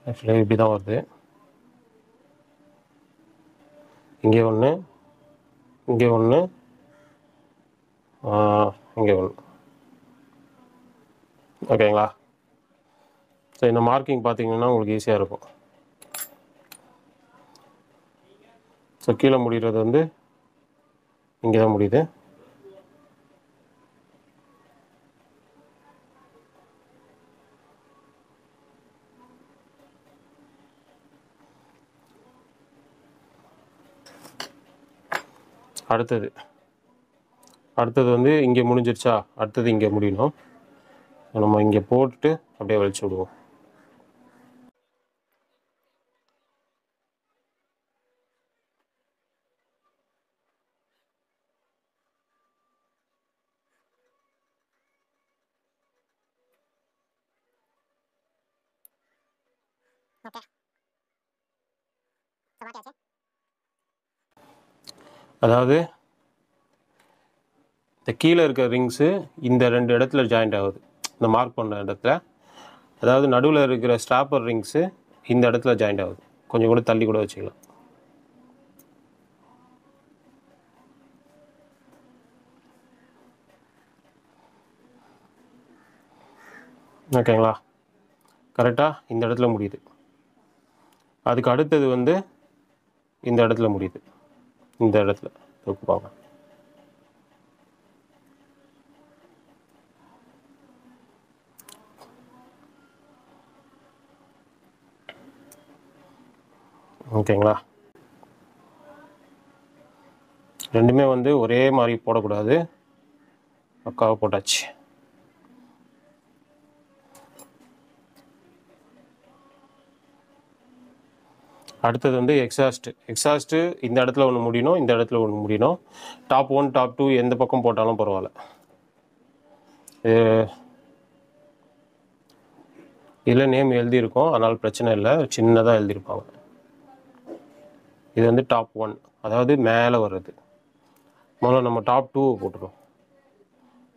ஆக்சுவலி இப்படி தான் வருது. இங்கே ஒன்று, இங்கே ஒன்று, இங்கே ஒன்று. ஓகேங்களா? ஸோ இந்த மார்க்கிங் பார்த்தீங்கன்னா உங்களுக்கு ஈஸியாக இருக்கும். ஸோ கீழே முடிகிறது வந்து இங்கே தான் முடியுது. அடுத்தது வந்து இங்கே முடிஞ்சிருச்சா, அடுத்தது இங்கே முடியணும். நம்ம இங்கே போட்டுட்டு அப்படியே வலிச்சு விடுவோம். அதாவது இந்த கீழே இருக்க ரிங்ஸு இந்த 2 இடத்துல ஜாயிண்ட் ஆகுது, இந்த மார்க் பண்ண இடத்துல. அதாவது நடுவில் இருக்கிற ஸ்டாப்பர் ரிங்ஸு இந்த இடத்துல ஜாயிண்ட் ஆகுது. கொஞ்சம் கூட தள்ளி கூட வச்சுக்கலாம். ஓகேங்களா? கரெக்டாக இந்த இடத்துல முடியுது. அதுக்கு அடுத்தது வந்து இந்த இடத்துல முடியுது. இந்த இடத்துல தூக்குப்பாங்க. ஓகேங்களா? ரெண்டுமே வந்து ஒரே மாதிரி போடக்கூடாது. பக்காவாக போட்டாச்சு. அடுத்தது வந்து எக்ஸாஸ்ட்டு இந்த இடத்துல ஒன்று முடியணும், இந்த இடத்துல ஒன்று முடியணும். டாப் 1 டாப் 2 எந்த பக்கம் போட்டாலும் பரவாயில்ல. இதில் நேம் எழுதியிருக்கோம், அதனால் பிரச்சனை இல்லை, சின்னதாக எழுதியிருப்பாங்க. இது வந்து டாப் 1, அதாவது மேலே வர்றது. முதல்ல நம்ம டாப் 2 போட்டுருவோம்.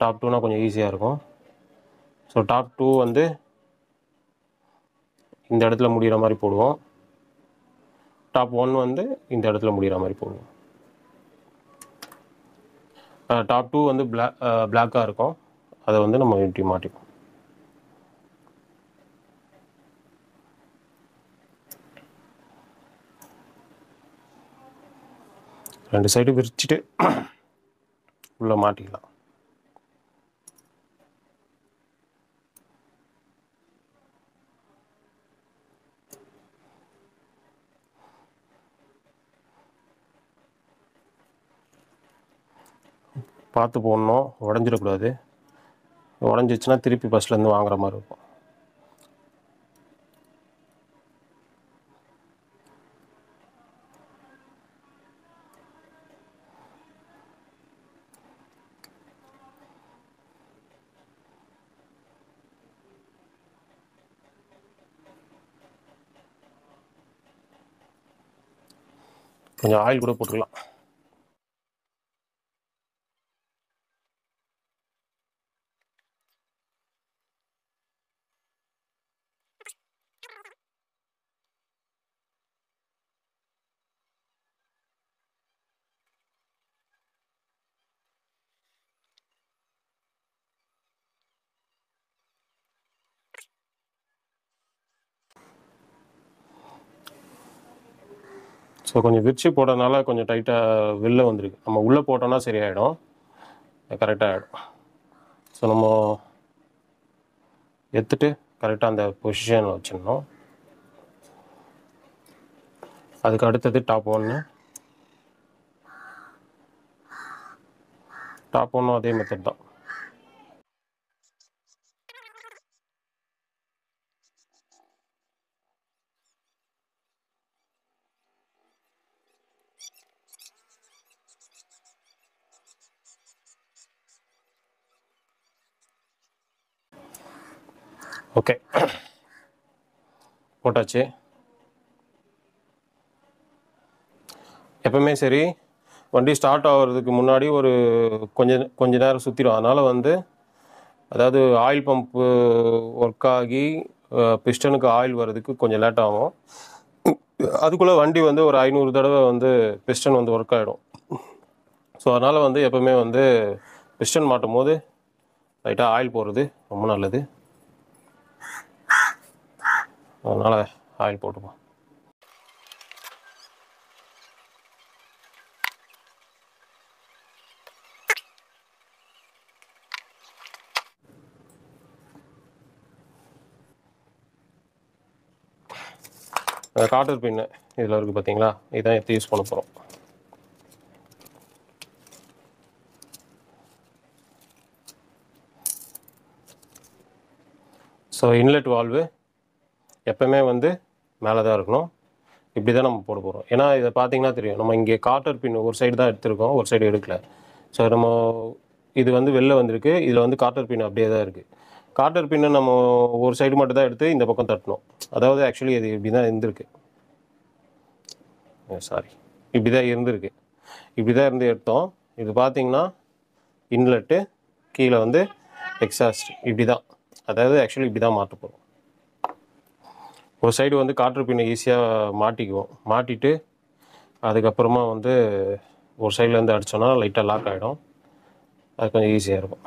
டாப் 2னா கொஞ்சம் ஈஸியாக இருக்கும். ஸோ டாப் 2 வந்து இந்த இடத்துல முடிகிற மாதிரி போடுவோம். டாப் 1 வந்து இந்த இடத்துல முடிகிற மாதிரி போடுவோம். டாப் 2 வந்து பிளாக்காக இருக்கும், அதை வந்து நம்ம இப்படி மாட்டிப்போம். ரெண்டு சைடு விரிச்சிட்டு உள்ளே மாட்டிக்கலாம். பார்த்து போடணும், உடஞ்சிடக்கூடாது. உடஞ்சிச்சுன்னா திருப்பி ஃபஸ்ட்லேருந்து வாங்குற மாதிரி இருக்கும். கொஞ்சம் ஆயில் கூட போட்டுக்கலாம். ஸோ கொஞ்சம் விரிச்சு போடுறதுனால கொஞ்சம் டைட்டாக வெளில வந்துருக்கு. நம்ம உள்ளே போட்டோன்னா சரியாயிடும், கரெக்டாக ஆகிடும். ஸோ நம்ம எடுத்துட்டு கரெக்டாக அந்த பொசிஷனில் வச்சிடணும். அதுக்கு அடுத்தது டாப் 1. டாப் 1 அதே மெத்தட் தான். ஓகே, போட்டாச்சு. எப்பவுமே சரி, வண்டி ஸ்டார்ட் ஆகிறதுக்கு முன்னாடி ஒரு கொஞ்ச நேரம் சுற்றிடும். அதனால் வந்து அதாவது ஆயில் பம்ப்பு ஒர்க் ஆகி பிஸ்டனுக்கு ஆயில் வர்றதுக்கு கொஞ்சம் லேட் ஆகும். அதுக்குள்ளே வண்டி வந்து ஒரு 500 தடவை வந்து பிஸ்டன் வந்து ஒர்க் ஆகிடும். ஸோ அதனால் வந்து எப்போவுமே வந்து பிஸ்டன் மாட்டும் போது லைட்டாக ஆயில் போடுறது ரொம்ப நல்லது. அதனால் ஆயில் போட்டுப்போம். காட்டர் பின்னு இதில் இருக்குது பார்த்தீங்களா, இதான் எடுத்து யூஸ் பண்ண போகிறோம். ஸோ இன்லெட் வால்வு எப்போவுமே வந்து மேலே தான் இருக்கணும். இப்படி தான் நம்ம போட போகிறோம். ஏன்னா இதை பார்த்தீங்கன்னா தெரியும், நம்ம இங்கே காட்டர் பின் ஒரு சைடு தான் எடுத்திருக்கோம், ஒரு சைடு எடுக்கல. ஸோ நம்ம இது வந்து வெளில வந்திருக்கு, இதில் வந்து காட்டர் பின் அப்படியே தான் இருக்குது. காட்டர் பின்னை நம்ம ஒரு சைடு மட்டும் தான் எடுத்து இந்த பக்கம் தட்டணும். அதாவது ஆக்சுவலி இது இப்படி தான் இருந்திருக்கு, சாரி இப்படி தான் இருந்திருக்கு, இப்படி தான் இருந்து எடுத்தோம். இது பார்த்தீங்கன்னா இன்லெட்டு, கீழே வந்து எக்ஸாஸ்ட், இப்படி தான். அதாவது ஆக்சுவலி இப்படி தான் மாட்ட போகிறோம். ஒரு சைடு வந்து காற்று பின்னை ஈஸியாக மாட்டிக்குவோம். மாட்டிட்டு அதுக்கப்புறமா வந்து ஒரு சைட்லேருந்து அடித்தோன்னா லைட்டாக லாக் ஆகிடும், அது கொஞ்சம் ஈஸியாக இருக்கும்.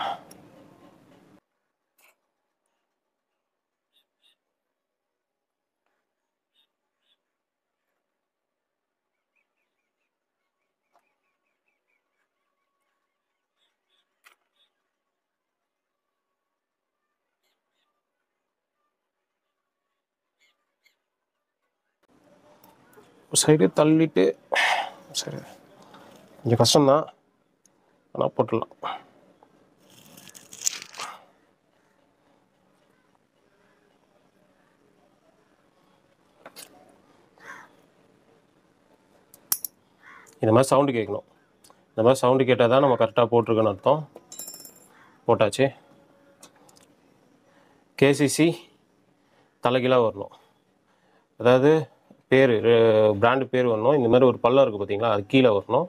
ஒரு சைடு தள்ளிட்டு, சரி கொஞ்சம் கஷ்டம்தான், ஆனால் போட்டுடலாம். இந்த மாதிரி சவுண்டு கேட்கணும். இந்த மாதிரி சவுண்டு கேட்டால் தான் நம்ம கரெக்டாக போட்டிருக்கோன்னு அர்த்தம். போட்டாச்சு. கேசிசி தலைகீழாக வரணும். அதாவது பேர் பிராண்டு பேர் வரணும். இந்த மாதிரி ஒரு பள்ளம் இருக்குது பார்த்தீங்களா, அது கீழே வரணும்.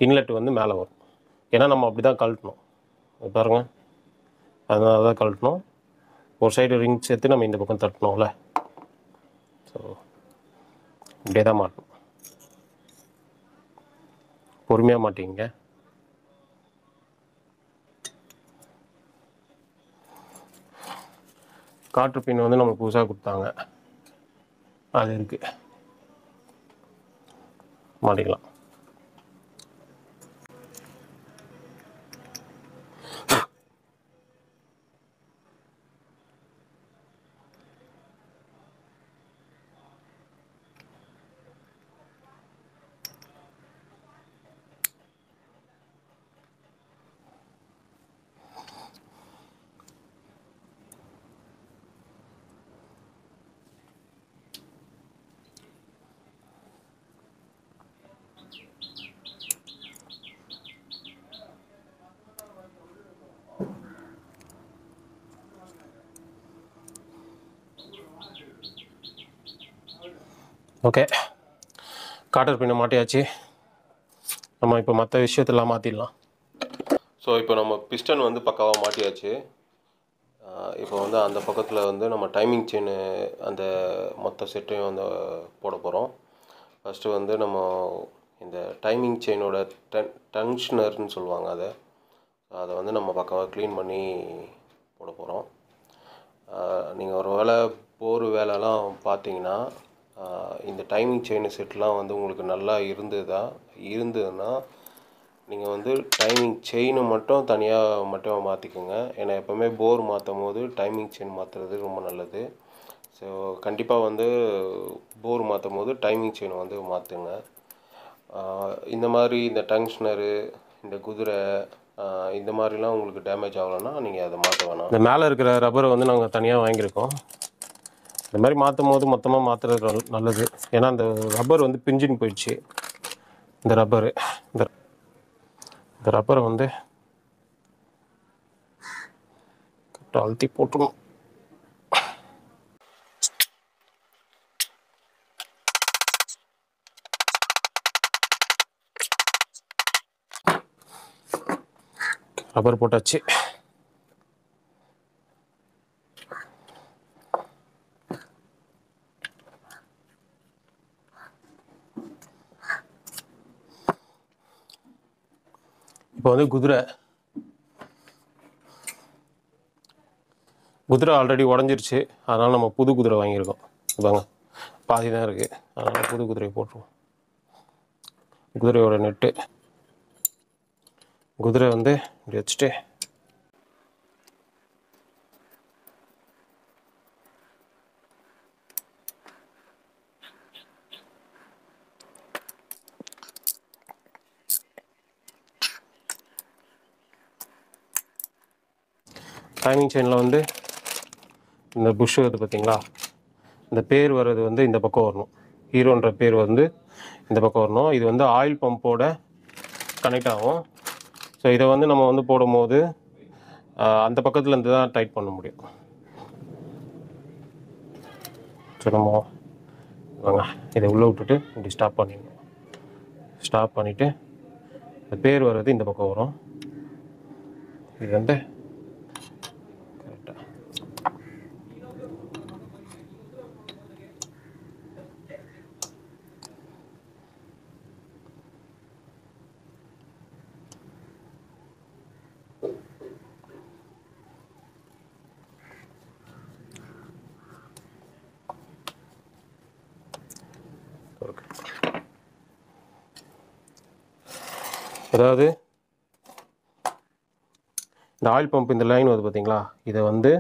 இன்லெட் வந்து மேலே வரும். ஏன்னா நம்ம அப்படி தான் கழட்டணும். பாருங்கள், அதனால தான் கழட்டணும். ஒரு சைடு ரிங் சேர்த்து நம்ம இந்த பக்கம் தட்டணும்ல. ஸோ இப்படியே தான் மாட்டணும். பொறுமையாக மாட்டிங்க. காற்று பின் வந்து நம்மளுக்கு புதுசாக கொடுத்தாங்க, அது இருக்குது, மாட்டிக்கலாம். ஓகே, காட்டர் பின்னை மாட்டியாச்சு. நம்ம இப்போ மற்ற விஷயத்தெல்லாம் மாற்றிடலாம். ஸோ இப்போ நம்ம பிஸ்டன் வந்து பக்காவாக மாட்டியாச்சு. இப்போ வந்து அந்த பக்கத்தில் வந்து நம்ம டைமிங் செயின் அந்த மொத்த செட்டையும் வந்து போட போகிறோம். ஃபஸ்ட்டு வந்து நம்ம இந்த டைமிங் செயினோட டங்ஷனர்னு சொல்லுவாங்க, அதை வந்து நம்ம பக்காவாக க்ளீன் பண்ணி போட போகிறோம். நீங்கள் ஒரு வேளை போர் வேலைலாம் பார்த்தீங்கன்னா இந்த டைமிங் செயின் செட்லாம் வந்து உங்களுக்கு நல்லா இருந்ததுன்னா நீங்கள் வந்து டைமிங் செயினை மட்டும் தனியாக மாற்றிக்கோங்க. ஏன்னா எப்போவுமே போர் மாற்றும் போது டைமிங் செயின் மாற்றுறது ரொம்ப நல்லது. ஸோ கண்டிப்பாக வந்து போர் மாற்றும் போது டைமிங் செயினை வந்து மாற்றுங்க. இந்த மாதிரி இந்த டங்ஷனரு, இந்த குதிரை, இந்த மாதிரிலாம் உங்களுக்கு டேமேஜ் ஆகலைன்னா நீங்கள் அதை மாற்ற வேணாம். இந்த மேலே இருக்கிற ரப்பரை வந்து நாங்கள் தனியாக வாங்கியிருக்கோம். இந்த மாதிரி மாற்றும் போது மொத்தமாக மாற்றுறது நல்லது. ஏன்னா அந்த ரப்பர் வந்து பிஞ்சின்னு போயிடுச்சு. இந்த ரப்பரை வந்து கரெக்டாக அழுத்தி போட்டுருணும். ரப்பர் போட்டாச்சு. இப்போ வந்து குதிரை ஆல்ரெடி உடஞ்சிருச்சு. அதனால் நம்ம புது குதிரை வாங்கியிருக்கோம். இதாங்க பாதி தான் இருக்குது, அதனால் புது குதிரையை போட்டுருவோம். குதிரையோட நெட்டு குதிரை வந்து இப்படி வச்சுட்டு டைமிங் செயினில் வந்து இந்த புஷ் வருது பார்த்தீங்களா, இந்த பேர் வர்றது வந்து இந்த பக்கம் வரணும். ஹீரோன்ற பேர் வந்து இந்த பக்கம் வரணும். இது வந்து ஆயில் பம்போட கனெக்ட் ஆகும். ஸோ இதை வந்து நம்ம வந்து போடும்போது அந்த பக்கத்தில் இருந்து தான் டைட் பண்ண முடியும். ஸோ நம்ம வாங்க இதை உள்ளே விட்டுட்டு இப்படி ஸ்டாப் பண்ணிடணும். ஸ்டாப் பண்ணிவிட்டு இந்த பேர் வர்றது இந்த பக்கம் வரும். இது வந்து கரெக்டாக அதாவது இந்த ஆயில் பம்ப் இந்த லைன் வருது பார்த்தீங்களா, இதை வந்து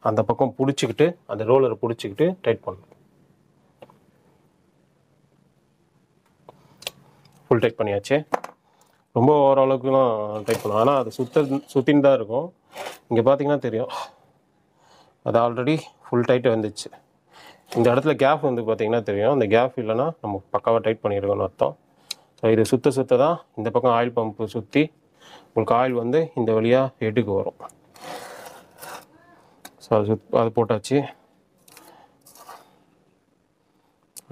அந்த பக்கம் பிடிச்சிக்கிட்டு அந்த ரோலரை பிடிச்சிக்கிட்டு டைட் பண்ணணும். ஃபுல் டைட் பண்ணியாச்சு. ரொம்ப ஓரளவுக்குலாம் டைட் பண்ணுவோம், ஆனால் அது சுற்றின்னு தான் இருக்கும். இங்கே பார்த்தீங்கன்னா தெரியும், அது ஆல்ரெடி ஃபுல் டைட்டு வந்துச்சு. இந்த இடத்துல கேப் வந்து பார்த்தீங்கன்னா தெரியும். அந்த கேப் இல்லைன்னா நம்ம பக்காவாக டைட் பண்ணியிருக்கோன்னு அர்த்தம். ஸோ இது சுத்த சுத்த தான் இந்த பக்கம் ஆயில் பம்பு சுற்றி உங்களுக்கு ஆயில் வந்து இந்த வழியாக ஹெட்டுக்கு வரும். ஸோ அது போட்டாச்சு.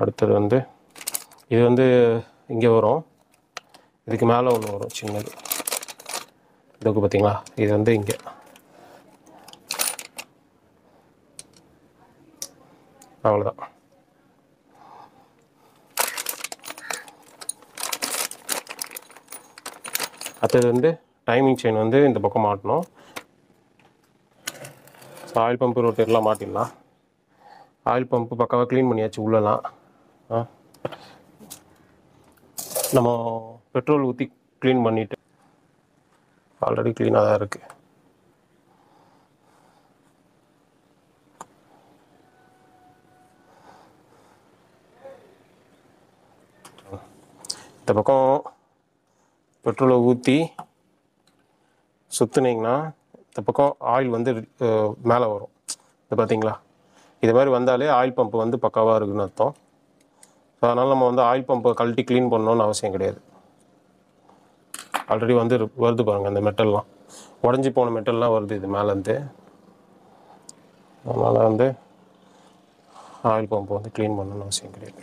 அடுத்தது வந்து இது வந்து இங்கே வரும், இதுக்கு மேலே ஒன்று வரும் சின்னது, இதுக்கு பார்த்தீங்களா, இது வந்து இங்கே. அவ்வளோதான். அடுத்தது வந்து டைமிங் செயின் வந்து இந்த பக்கம் மாட்டணும். ஸோ ஆயில் பம்பு ரோட்டர்லாம் மாட்டிடலாம். ஆயில் பம்பு பக்காவாக க்ளீன் பண்ணியாச்சு உள்ளலாம். நம்ம பெட்ரோல் ஊற்றி க்ளீன் பண்ணிவிட்டு ஆல்ரெடி க்ளீனாக தான் இருக்குது. இந்த பக்கம் பெட்ரோலை ஊற்றி சுற்றுனீங்கன்னா இந்த பக்கம் ஆயில் வந்து மேலே வரும். இது பார்த்தீங்களா, இது மாதிரி வந்தாலே ஆயில் பம்பு வந்து பக்காவாக இருக்குதுன்னு அர்த்தம். ஸோ அதனால் நம்ம வந்து ஆயில் பம்பை கழட்டி க்ளீன் பண்ணணுன்னு அவசியம் கிடையாது. ஆல்ரெடி வந்து வருது பாருங்கள், அந்த மெட்டல்லாம் உடஞ்சி போன மெட்டல்லாம் வருது இது மேலேருந்து. அதனால் வந்து ஆயில் பம்பை வந்து க்ளீன் பண்ணணுன்னு அவசியம் கிடையாது.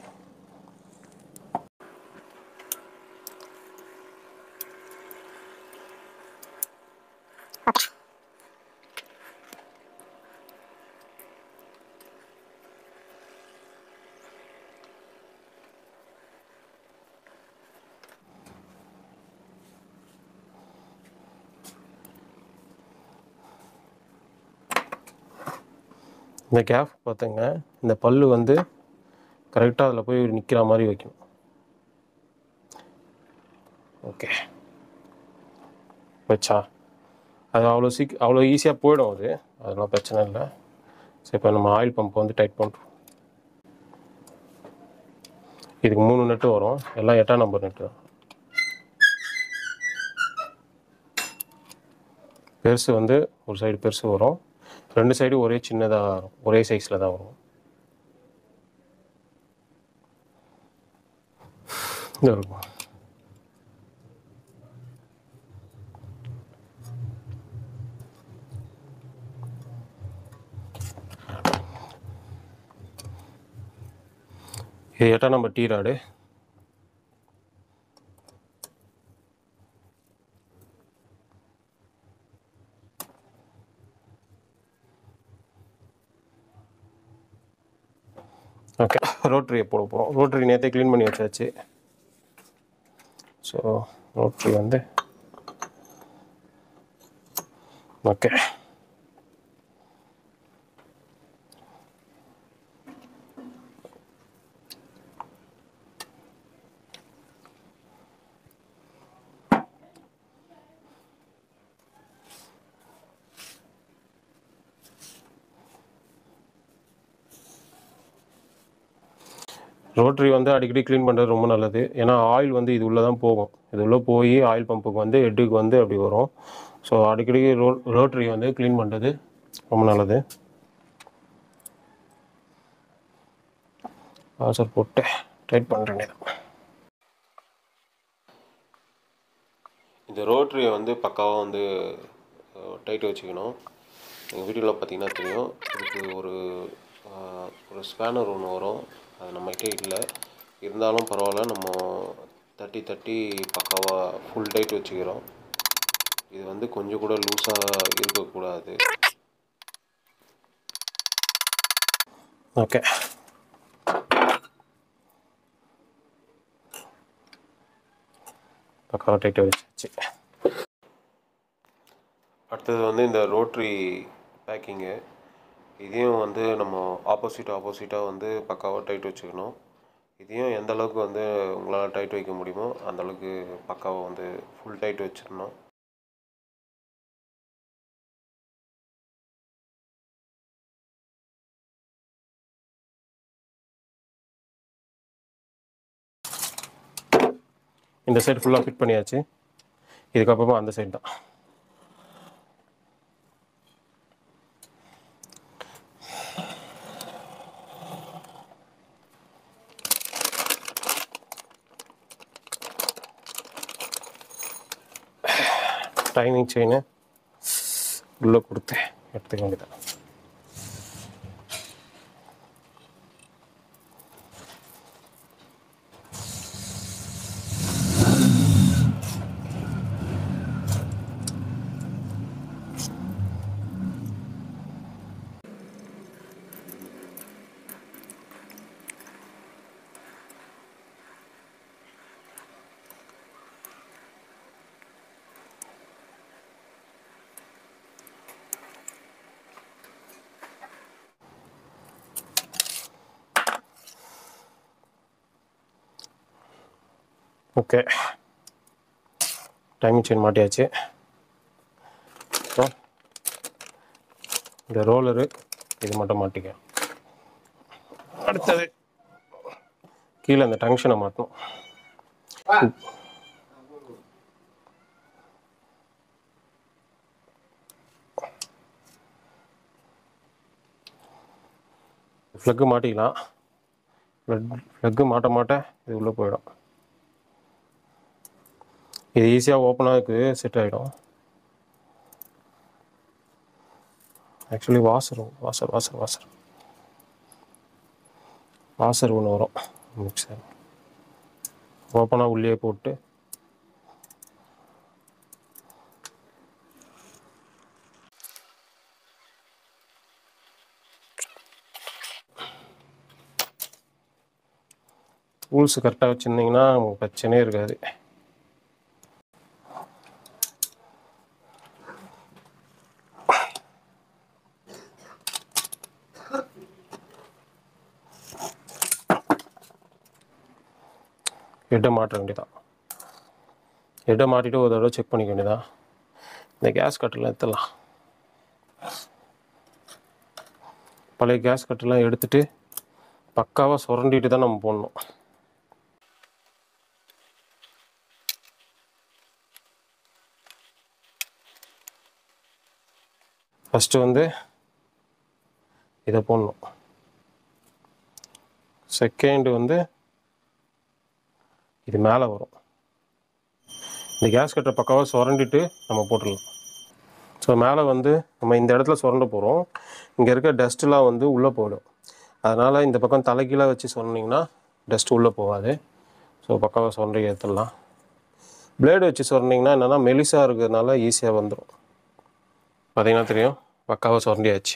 இந்த கேப் பார்த்துங்க, இந்த பல்லு வந்து கரெக்டாக அதில் போய் நிற்கிற மாதிரி வைக்கணும். ஓகே, வச்சா அது அவ்வளோ ஈஸியாக போயிடும். அதெல்லாம் பிரச்சனை இல்லை. ஸோ இப்போ நம்ம ஆயில் பம்பை வந்து டைட் பண்ணுறோம். இதுக்கு 3 நட்டு வரும், எல்லாம் 8ஆம் நம்பர் நட்டு தான். பெருசு வந்து ஒரு சைடு பெருசு வரும், 2 சைடு ஒரே சின்னதாக வரும், ஒரே சைஸில் தான் வரும். இது இருக்கும். இது 8ஆம் நம்பர் டீ ராடு. ஓகே, ரோட்டரியை போட போகிறோம். ரோட்டரி நேற்றே க்ளீன் பண்ணி வச்சாச்சு. ஸோ ரோட்டரி வந்து ஓகே, ரோட்டரி வந்து அடிக்கடி க்ளீன் பண்ணுறது ரொம்ப நல்லது. ஏன்னா ஆயில் வந்து இது உள்ளே தான் போகும், இது உள்ளே போய் ஆயில் பம்புக்கு வந்து ஹெட்டுக்கு வந்து அப்படி வரும். ஸோ அடிக்கடி ரோட்டரி வந்து க்ளீன் பண்ணுறது ரொம்ப நல்லது. சார் போட்டு டைட் பண்ணுறேன். இந்த ரோட்டரியை வந்து பக்காவாக வந்து டைட் வச்சுக்கணும். எங்கள் வீடியோவில் பார்த்தீங்கன்னா தெரியும், இதுக்கு ஒரு ஸ்பேனர் ஒன்று வரும், அது நம்மகிட்டே இல்லை. இருந்தாலும் பரவாயில்ல, நம்ம தட்டி தட்டி பக்காவாக ஃபுல் டைட் வச்சுக்கிறோம். இது வந்து கொஞ்சம் கூட லூஸாக இருக்கக்கூடாது. ஓகே, பக்காவாக டைட் வச்சு. அடுத்தது வந்து இந்த ரோட்டரி பேக்கிங்கு, இதையும் வந்து நம்ம ஆப்போசிட்டாக வந்து பக்காவாக டைட் வச்சுக்கணும். இதையும் எந்த அளவுக்கு வந்து உங்களால் டைட் வைக்க முடியுமோ அந்தளவுக்கு பக்காவாக வந்து ஃபுல் டைட் வச்சிடணும். இந்த சைடு ஃபுல்லாக ஃபிட் பண்ணியாச்சு. இதுக்கப்புறமா அந்த சைடு தான். டைமிங் செயினு உள்ளே கொடுத்து எடுத்துக்க வேண்டியதான். ஓகே, டைமிங் செயின் மாட்டியாச்சு. ஸோ இந்த ரோலரு இது மட்டும் மாட்டிக்க. அடுத்தது கீழே அந்த டங்ஷனை மாட்டணும். ஃப்ளக்கு மாட்டிக்கலாம். ஃப்ளக்கு மாட்ட மாட்ட இது உள்ளே போயிடும். இது ஈஸியாக ஓப்பனாக செட் ஆகிடும். ஆக்சுவலி வாசர் ஒன்று வரும் மிக்சர். ஓப்பனாக உள்ளே போட்டு டூல்ஸ் கரெக்டாக வச்சுருந்தீங்கன்னா உங்களுக்கு பிரச்சனையே இருக்காது. ஹெட்டை மாட்ட வேண்டியதான். ஹெட்டை மாட்டிட்டு ஒரு தடவை செக் பண்ணிக்க வேண்டியதான். இந்த கேஸ் கட்டெல்லாம் எடுத்துடலாம். பழைய கேஸ் கட்டெல்லாம் எடுத்துகிட்டு பக்காவாக சுரண்டிட்டு தான் நம்ம போடணும். ஃபஸ்ட்டு வந்து இதை போடணும். செகண்டு வந்து இது மேலே வரும். இந்த கேஸ் கட்டை பக்காவாக சுரண்டிட்டு நம்ம போட்டுடலாம். ஸோ மேலே வந்து நம்ம இந்த இடத்துல சுரண்ட போகிறோம். இங்கே இருக்க டஸ்ட்டெலாம் வந்து உள்ளே போயிடும். அதனால் இந்த பக்கம் தலைகீழாக வச்சு சொன்னீங்கன்னா டஸ்ட்டு உள்ளே போகாது. ஸோ பக்காவாக சுரண்டி ஏற்றுடலாம். பிளேடு வச்சு சொன்னீங்கன்னா என்னென்னா மெலிசாக இருக்கிறதுனால ஈஸியாக வந்துடும். பார்த்திங்கன்னா தெரியும், பக்காவாக சுரண்டியாச்சு.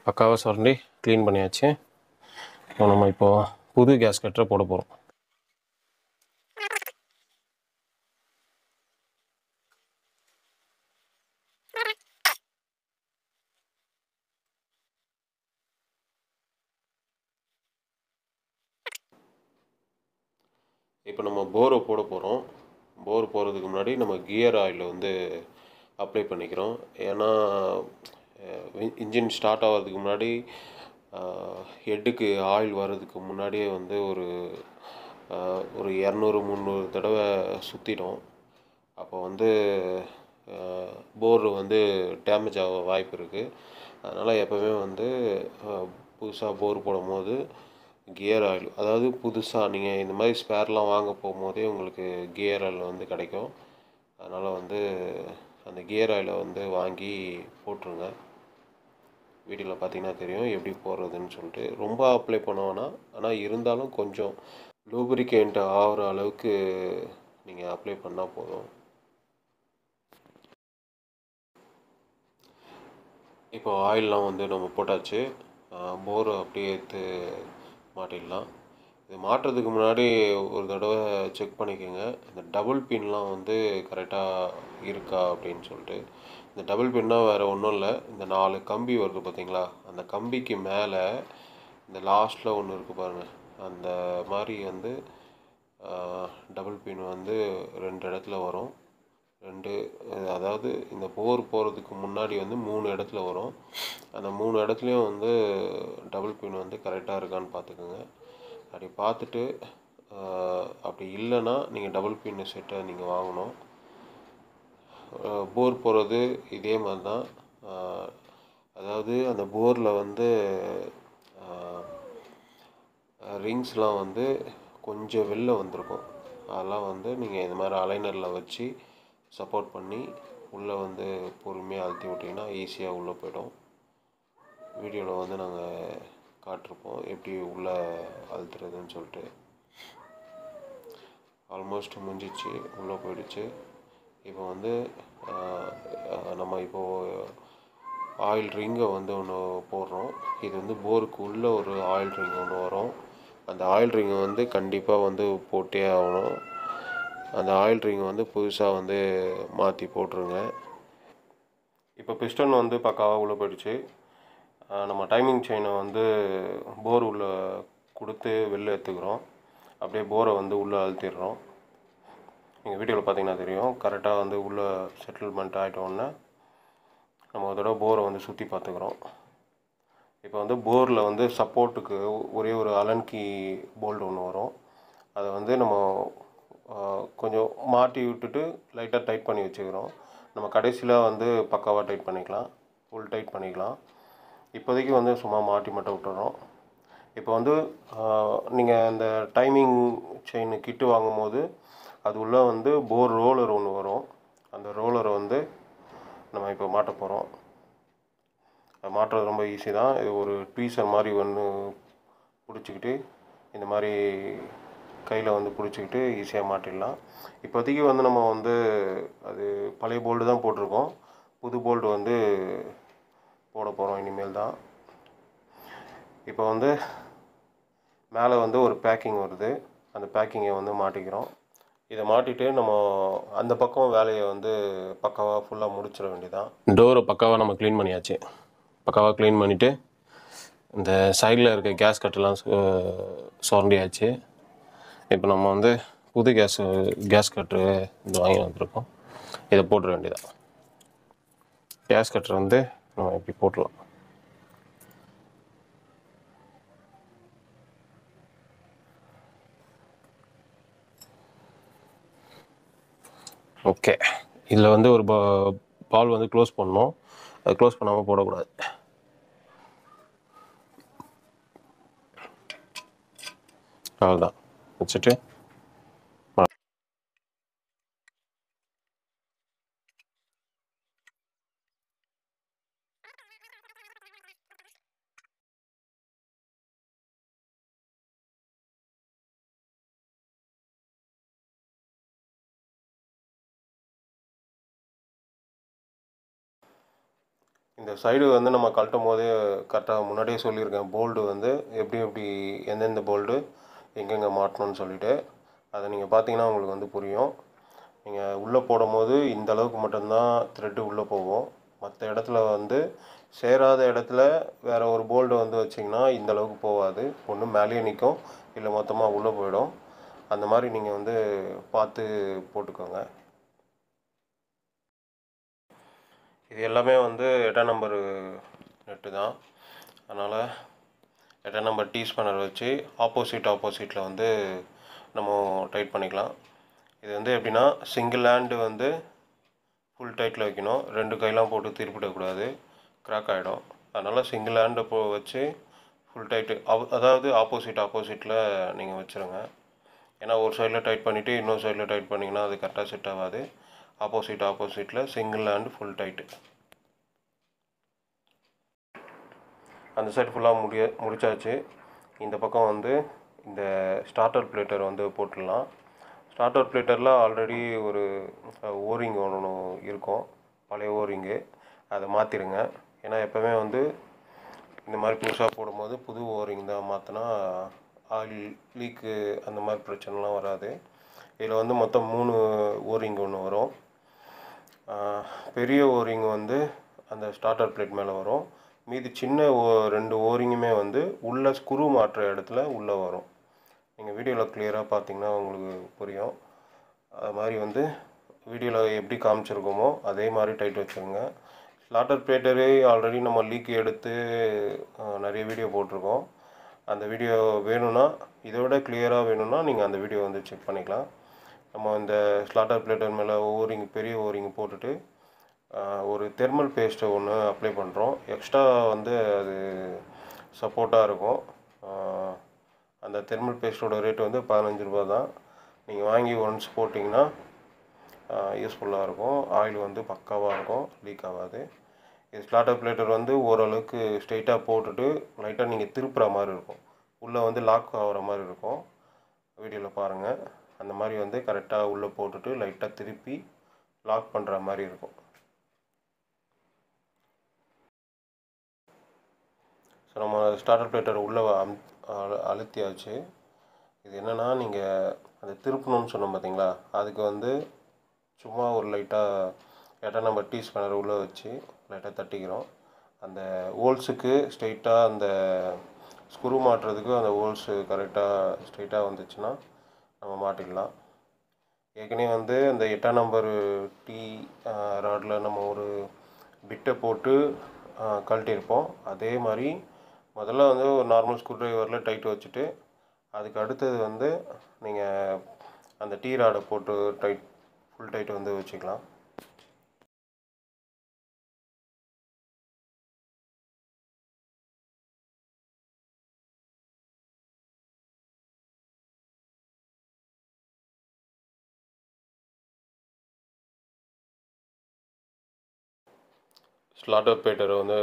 பக்காவாக சுரண்டி க்ளீன் பண்ணியாச்சு. நம்ம இப்போது புது கேஸ் கட்டரை போட போகிறோம். இப்போ நம்ம போரை போட போகிறோம். போர் போகிறதுக்கு முன்னாடி நம்ம கியர் ஆயில் வந்து அப்ளை பண்ணிக்கிறோம். ஏன்னா இன்ஜின் ஸ்டார்ட் ஆகிறதுக்கு முன்னாடி ஹெட்டுக்கு ஆயில் வர்றதுக்கு முன்னாடியே வந்து ஒரு 200-300 தடவை சுற்றிடும். அப்போ வந்து போர் வந்து டேமேஜ் ஆக வாய்ப்பு இருக்குது. அதனால் எப்போவுமே வந்து புதுசாக போர் போடும் போது கியர் ஆயில், அதாவது புதுசாக நீங்கள் இந்த மாதிரி ஸ்பேர்லாம் வாங்க போகும்போதே உங்களுக்கு கியர் ஆயில் வந்து கிடைக்கும். அதனால் வந்து அந்த கியர் ஆயிலை வந்து வாங்கி போட்டுருங்க. வீடியோவில் பார்த்தீங்கன்னா தெரியும் எப்படி போடுறதுன்னு சொல்லிட்டு. ரொம்ப அப்ளை பண்ண வேணாம், ஆனால் இருந்தாலும் கொஞ்சம் லூப்ரிகேண்ட் ஆகிற அளவுக்கு நீங்கள் அப்ளை பண்ணால் போதும். இப்போ ஆயிலெலாம் வந்து நம்ம போட்டாச்சு. போர் அப்படியே எடுத்து மாட்டிடலாம். இது மாட்டுறதுக்கு முன்னாடி ஒரு தடவை செக் பண்ணிக்கோங்க, இந்த டபுள் பின்லாம் வந்து கரெக்டாக இருக்கா அப்படின்னு சொல்லிட்டு. இந்த டபுள் பின்னால் வேறு ஒன்றும் இல்லை, இந்த 4 கம்பி வருது பார்த்தீங்களா, அந்த கம்பிக்கு மேலே இந்த லாஸ்ட்டில் ஒன்று இருக்குது பாருங்கள், அந்த மாதிரி வந்து டபுள் பின் வந்து 2 இடத்துல வரும். அதாவது இந்த போர் போகிறதுக்கு முன்னாடி வந்து 3 இடத்துல வரும். அந்த 3 இடத்துலையும் வந்து டபுள் பின் வந்து கரெக்டாக இருக்கான்னு பார்த்துக்கோங்க. அப்படி பார்த்துட்டு அப்படி இல்லைன்னா நீங்கள் டபுள் பின் செட்டை நீங்கள் வாங்கணும். போர் போகிறது இதே மாதிரி தான். அதாவது அந்த போரில் வந்து ரிங்ஸ்லாம் வந்து கொஞ்சம் வெளில வந்திருக்கும். அதெல்லாம் வந்து நீங்கள் இந்த மாதிரி அலைனரில் வச்சு சப்போர்ட் பண்ணி உள்ளே வந்து பொறுமையாக அழுத்தி விட்டிங்கன்னா ஈஸியாக உள்ளே போய்டும். வீடியோவில் வந்து நாங்கள் காட்டிருப்போம் எப்படி உள்ளே அழுத்துறதுன்னு சொல்லிட்டு. ஆல்மோஸ்ட் முடிஞ்சிச்சு, உள்ளே போயிடுச்சு. இப்போ வந்து நம்ம இப்போது ஆயில் ரிங்கை வந்து ஒன்று போடுறோம். இது வந்து போருக்கு உள்ளே ஒரு ஆயில் ரிங் ஒன்று வரும். அந்த ஆயில் ரிங்கை வந்து கண்டிப்பாக வந்து போட்டே ஆகணும். அந்த ஆயில் ரிங்கை வந்து புதுசாக வந்து மாற்றி போட்டுருங்க. இப்போ பிஸ்டன் வந்து பக்காவாக உள்ளே போயிடுச்சு. நம்ம டைமிங் செயினை வந்து போர் உள்ளே கொடுத்து வெளில எடுத்துக்கிறோம். அப்படியே போரை வந்து உள்ளே அழுத்திடுறோம். நீங்கள் வீடியோவில் பார்த்தீங்கன்னா தெரியும். கரெக்டாக வந்து உள்ளே செட்டில்மெண்ட் ஆகிட்டோன்னே நம்ம ஒரு தடவை போரை வந்து சுற்றி பார்த்துக்கிறோம். இப்போ வந்து போரில் வந்து சப்போர்ட்டுக்கு ஒரே ஒரு அலன் கீ போல்டு ஒன்று வரும். அதை வந்து நம்ம கொஞ்சம் மாட்டி விட்டுட்டு லைட்டாக டைட் பண்ணி வச்சுக்கிறோம். நம்ம கடைசியில் வந்து பக்காவாக டைட் பண்ணிக்கலாம், ஃபுல் டைட் பண்ணிக்கலாம். இப்போதைக்கு வந்து சும்மா மாட்டி மட்டும் விட்டுறோம். இப்போ வந்து நீங்கள் அந்த டைமிங் செயின் கிட்டு வாங்கும் போது அது உள்ளே வந்து போர் ரோலர் ஒன்று வரும். அந்த ரோலரை வந்து நம்ம இப்போ மாட்ட போகிறோம். அது மாட்டுறது ரொம்ப ஈஸி தான். இது ஒரு ட்வீசர் மாதிரி ஒன்று பிடிச்சிக்கிட்டு இந்த மாதிரி கையில் வந்து பிடிச்சிக்கிட்டு ஈஸியாக மாட்டிடலாம். இப்போதைக்கு வந்து நம்ம வந்து அது பழைய போல்டு தான் போட்டிருக்கோம். புது போல்டு வந்து போட போகிறோம் இனிமேல் தான். இப்போ வந்து மேலே வந்து ஒரு பேக்கிங் வருது. அந்த பேக்கிங்கை வந்து மாட்டிக்கிறோம். இதை மாட்டிட்டு நம்ம அந்த பக்கம் வேலையை வந்து பக்காவாக ஃபுல்லாக முடிச்சிட வேண்டியதான். டோரை பக்காவாக நம்ம க்ளீன் பண்ணியாச்சு. பக்காவாக க்ளீன் பண்ணிவிட்டு இந்த சைடில் இருக்க கேஸ் கட்டெல்லாம் சுரண்டியாச்சு. இப்போ நம்ம வந்து புது கேஸ் கட்ரு இது வாங்கி வந்திருக்கோம். இதை போட்டுற வேண்டியதான். கேஸ் கட்டரை வந்து நம்ம இப்படி போட்டுடலாம். ஓகே, இதில் வந்து ஒரு பால் வந்து க்ளோஸ் பண்ணணும். அது க்ளோஸ் பண்ணாமல் போடக்கூடாது. அவ்வளோதான் வச்சுட்டு இந்த சைடு வந்து நம்ம கழட்டும் போதே கரெக்டாக முன்னாடியே சொல்லியிருக்கேன். போல்டு வந்து எப்படி எந்தெந்த போல்டு எங்கெங்கே மாட்டணும்னு சொல்லிவிட்டு அதை நீங்கள் பார்த்தீங்கன்னா உங்களுக்கு வந்து புரியும். நீங்கள் உள்ளே போடும் போது இந்த அளவுக்கு மட்டும்தான் த்ரெட்டு உள்ளே போகும். மற்ற இடத்துல வந்து சேராத இடத்துல வேறு ஒரு போல்டு வந்து வச்சிங்கன்னா இந்த அளவுக்கு போகாது. ஒன்று மேலேயே நிற்கும், இல்லை மொத்தமாக உள்ளே போயிடும். அந்த மாதிரி நீங்கள் வந்து பார்த்து போட்டுக்கோங்க. இது எல்லாமே வந்து 8ஆம் நம்பர் நெட்டு தான். அதனால் 8ஆம் நம்பர் டீ ஸ்பேனர் வச்சு ஆப்போசிட்டில் வந்து நம்ம டைட் பண்ணிக்கலாம். இது வந்து எப்படின்னா சிங்கிள் ஹேண்டு வந்து ஃபுல் டைட்டில் வைக்கணும். 2 கையெல்லாம் போட்டு திருப்பிடக்கூடாது, கிராக் ஆகிடும். அதனால் சிங்கிள் ஹேண்டை வச்சு ஃபுல் டைட்டு அதாவது ஆப்போசிட்டில் நீங்கள் வச்சுருங்க. ஏன்னா ஒரு சைடில் டைட் பண்ணிவிட்டு இன்னொரு சைடில் டைட் பண்ணிங்கன்னா அது கரெக்டாக செட் ஆகாது. ஆப்போசிட்டில் சிங்கிள் ஹேண்டு ஃபுல் டைட்டு. அந்த சைடு ஃபுல்லாக முடிச்சாச்சு. இந்த பக்கம் வந்து இந்த ஸ்டார்டர் பிளேட்டர் வந்து போட்டுடலாம். ஸ்டார்டர் பிளேட்டரில் ஆல்ரெடி ஒரு ஓரிங் ஒன்று இருக்கும், பழைய ஓரிங்கு. அதை மாற்றிடுங்க. ஏன்னா எப்போவுமே வந்து இந்த மாதிரி புதுசாக போடும்போது புது ஓரிங் தான் மாற்றினா ஆயில் லீக்கு அந்த மாதிரி பிரச்சனைலாம் வராது. இதில் வந்து மொத்தம் 3 ஓரிங் ஒன்று வரும். பெரிய ஓரிங் வந்து அந்த ஸ்டார்டர் பிளேட் மேலே வரும். மீதி சின்ன 2 ஓரிங்குமே வந்து உள்ளே ஸ்க்ரூ மாட்டுற இடத்துல உள்ளே வரும். நீங்கள் வீடியோவில் கிளியராக பார்த்தீங்கன்னா உங்களுக்கு புரியும். அது மாதிரி வந்து வீடியோவில் எப்படி காமிச்சிருக்கோமோ அதே மாதிரி டைட் வச்சுருங்க. ஸ்லாட்டர் பிளேட்டரே ஆல்ரெடி நம்ம லீக் எடுத்து நிறைய வீடியோ போட்டிருக்கோம். அந்த வீடியோ வேணும்னா, இதை விட கிளியராக வேணும்னா நீங்கள் அந்த வீடியோ வந்து செக் பண்ணிக்கலாம். நம்ம இந்த ஸ்லாட்டர் பிளேட்டர் மேலே ஓரிங் பெரிய ஓரிங் போட்டுட்டு ஒரு தெர்மல் பேஸ்ட்டை ஒன்று அப்ளை பண்ணுறோம். எக்ஸ்ட்ரா வந்து அது சப்போர்ட்டாக இருக்கும். அந்த தெர்மல் பேஸ்ட்டோட ரேட் வந்து 15 ரூபா தான். நீங்கள் வாங்கி ஒன்ஸ் போட்டிங்கன்னா யூஸ்ஃபுல்லாக இருக்கும். ஆயில் வந்து பக்காவாக இருக்கும், லீக் ஆகாது. இது ஸ்லாட்டர் பிளேட்டர் வந்து ஓரளவுக்கு ஸ்ட்ரெயிட்டாக போட்டுட்டு லைட்டாக நீங்கள் திருப்புற மாதிரி இருக்கும், உள்ளே வந்து லாக் ஆகிற மாதிரி இருக்கும். வீடியோவில் பாருங்கள், அந்த மாதிரி வந்து கரெக்டாக உள்ளே போட்டுட்டு லைட்டாக திருப்பி லாக் பண்ணுற மாதிரி இருக்கும். ஸோ நம்ம ஸ்டார்டர் பிளேட்டர் உள்ளே அழுத்தியாச்சு. இது என்னென்னா, நீங்கள் அதை திருப்பணும்னு சொன்னோம் பார்த்தீங்களா, அதுக்கு வந்து சும்மா ஒரு லைட்டாக நம்ம டீ ஸ்பேனர் உள்ளே வச்சு லைட்டாக தட்டிக்கிறோம். அந்த ஹோல்ஸுக்கு ஸ்ட்ரெயிட்டாக அந்த ஸ்க்ரூ மாட்டுறதுக்கு அந்த ஹோல்ஸு கரெக்டாக ஸ்ட்ரெயிட்டாக வந்துச்சுன்னா நம்ம மாட்டிடலாம். ஏற்கனவே வந்து அந்த 8ஆம் நம்பர் டீ ராடில் நம்ம ஒரு பிட்டை போட்டு கழட்டியிருப்போம். அதே மாதிரி முதல்ல வந்து ஒரு நார்மல் ஸ்க்ரூ ட்ரைவரில் டைட் வச்சுட்டு அதுக்கு அடுத்தது வந்து நீங்கள் அந்த டீ ராடை போட்டு ஃபுல் டைட் வந்து வச்சுக்கலாம். ஸ்லாட்டர் பிளேட்டரை வந்து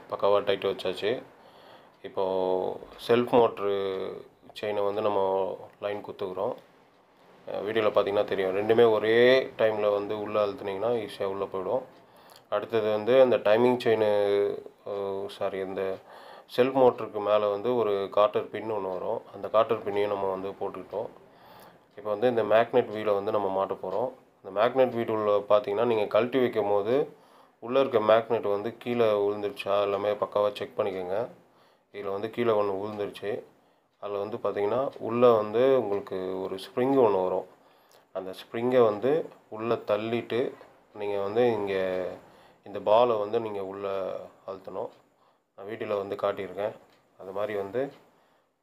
பக்காவாக டைட் வச்சாச்சு. இப்போது செல்ஃப் மோட்ரு செயினை வந்து நம்ம லைன் குத்துக்கிறோம். வீடியோவில் பார்த்தீங்கன்னா தெரியும், ரெண்டுமே ஒரே டைமில் வந்து உள்ளே அழுத்துனீங்கன்னா ஈஸியாக உள்ளே போயிடும். அடுத்தது வந்து அந்த டைமிங் செயின் இந்த செல்ஃப் மோட்டருக்கு மேலே வந்து ஒரு கார்ட்டர் பின் ஒன்று வரும். அந்த கார்ட்டர் பின்னையும் நம்ம வந்து போட்டுக்கிட்டோம். இப்போ வந்து இந்த மேக்னெட் வீலை வந்து நம்ம மாட்ட போகிறோம். இந்த மேக்னெட் வீடுள்ள பார்த்தீங்கன்னா நீங்கள் கழட்டி வைக்கும் போது உள்ளே இருக்க மேக்னெட் வந்து கீழே விழுந்துருச்சா எல்லாமே பக்காவாக செக் பண்ணிக்கோங்க. இதில் வந்து கீழே ஒன்று விழுந்துருச்சு. அதில் வந்து பார்த்திங்கன்னா உள்ளே வந்து உங்களுக்கு ஒரு ஸ்ப்ரிங்கு ஒன்று வரும். அந்த ஸ்ப்ரிங்கை வந்து உள்ளே தள்ளிட்டு நீங்கள் வந்து இங்கே இந்த பாலை வந்து நீங்கள் உள்ளே அழுத்தணும். நான் வீடியோவில் வந்து காட்டியிருக்கேன். அது மாதிரி வந்து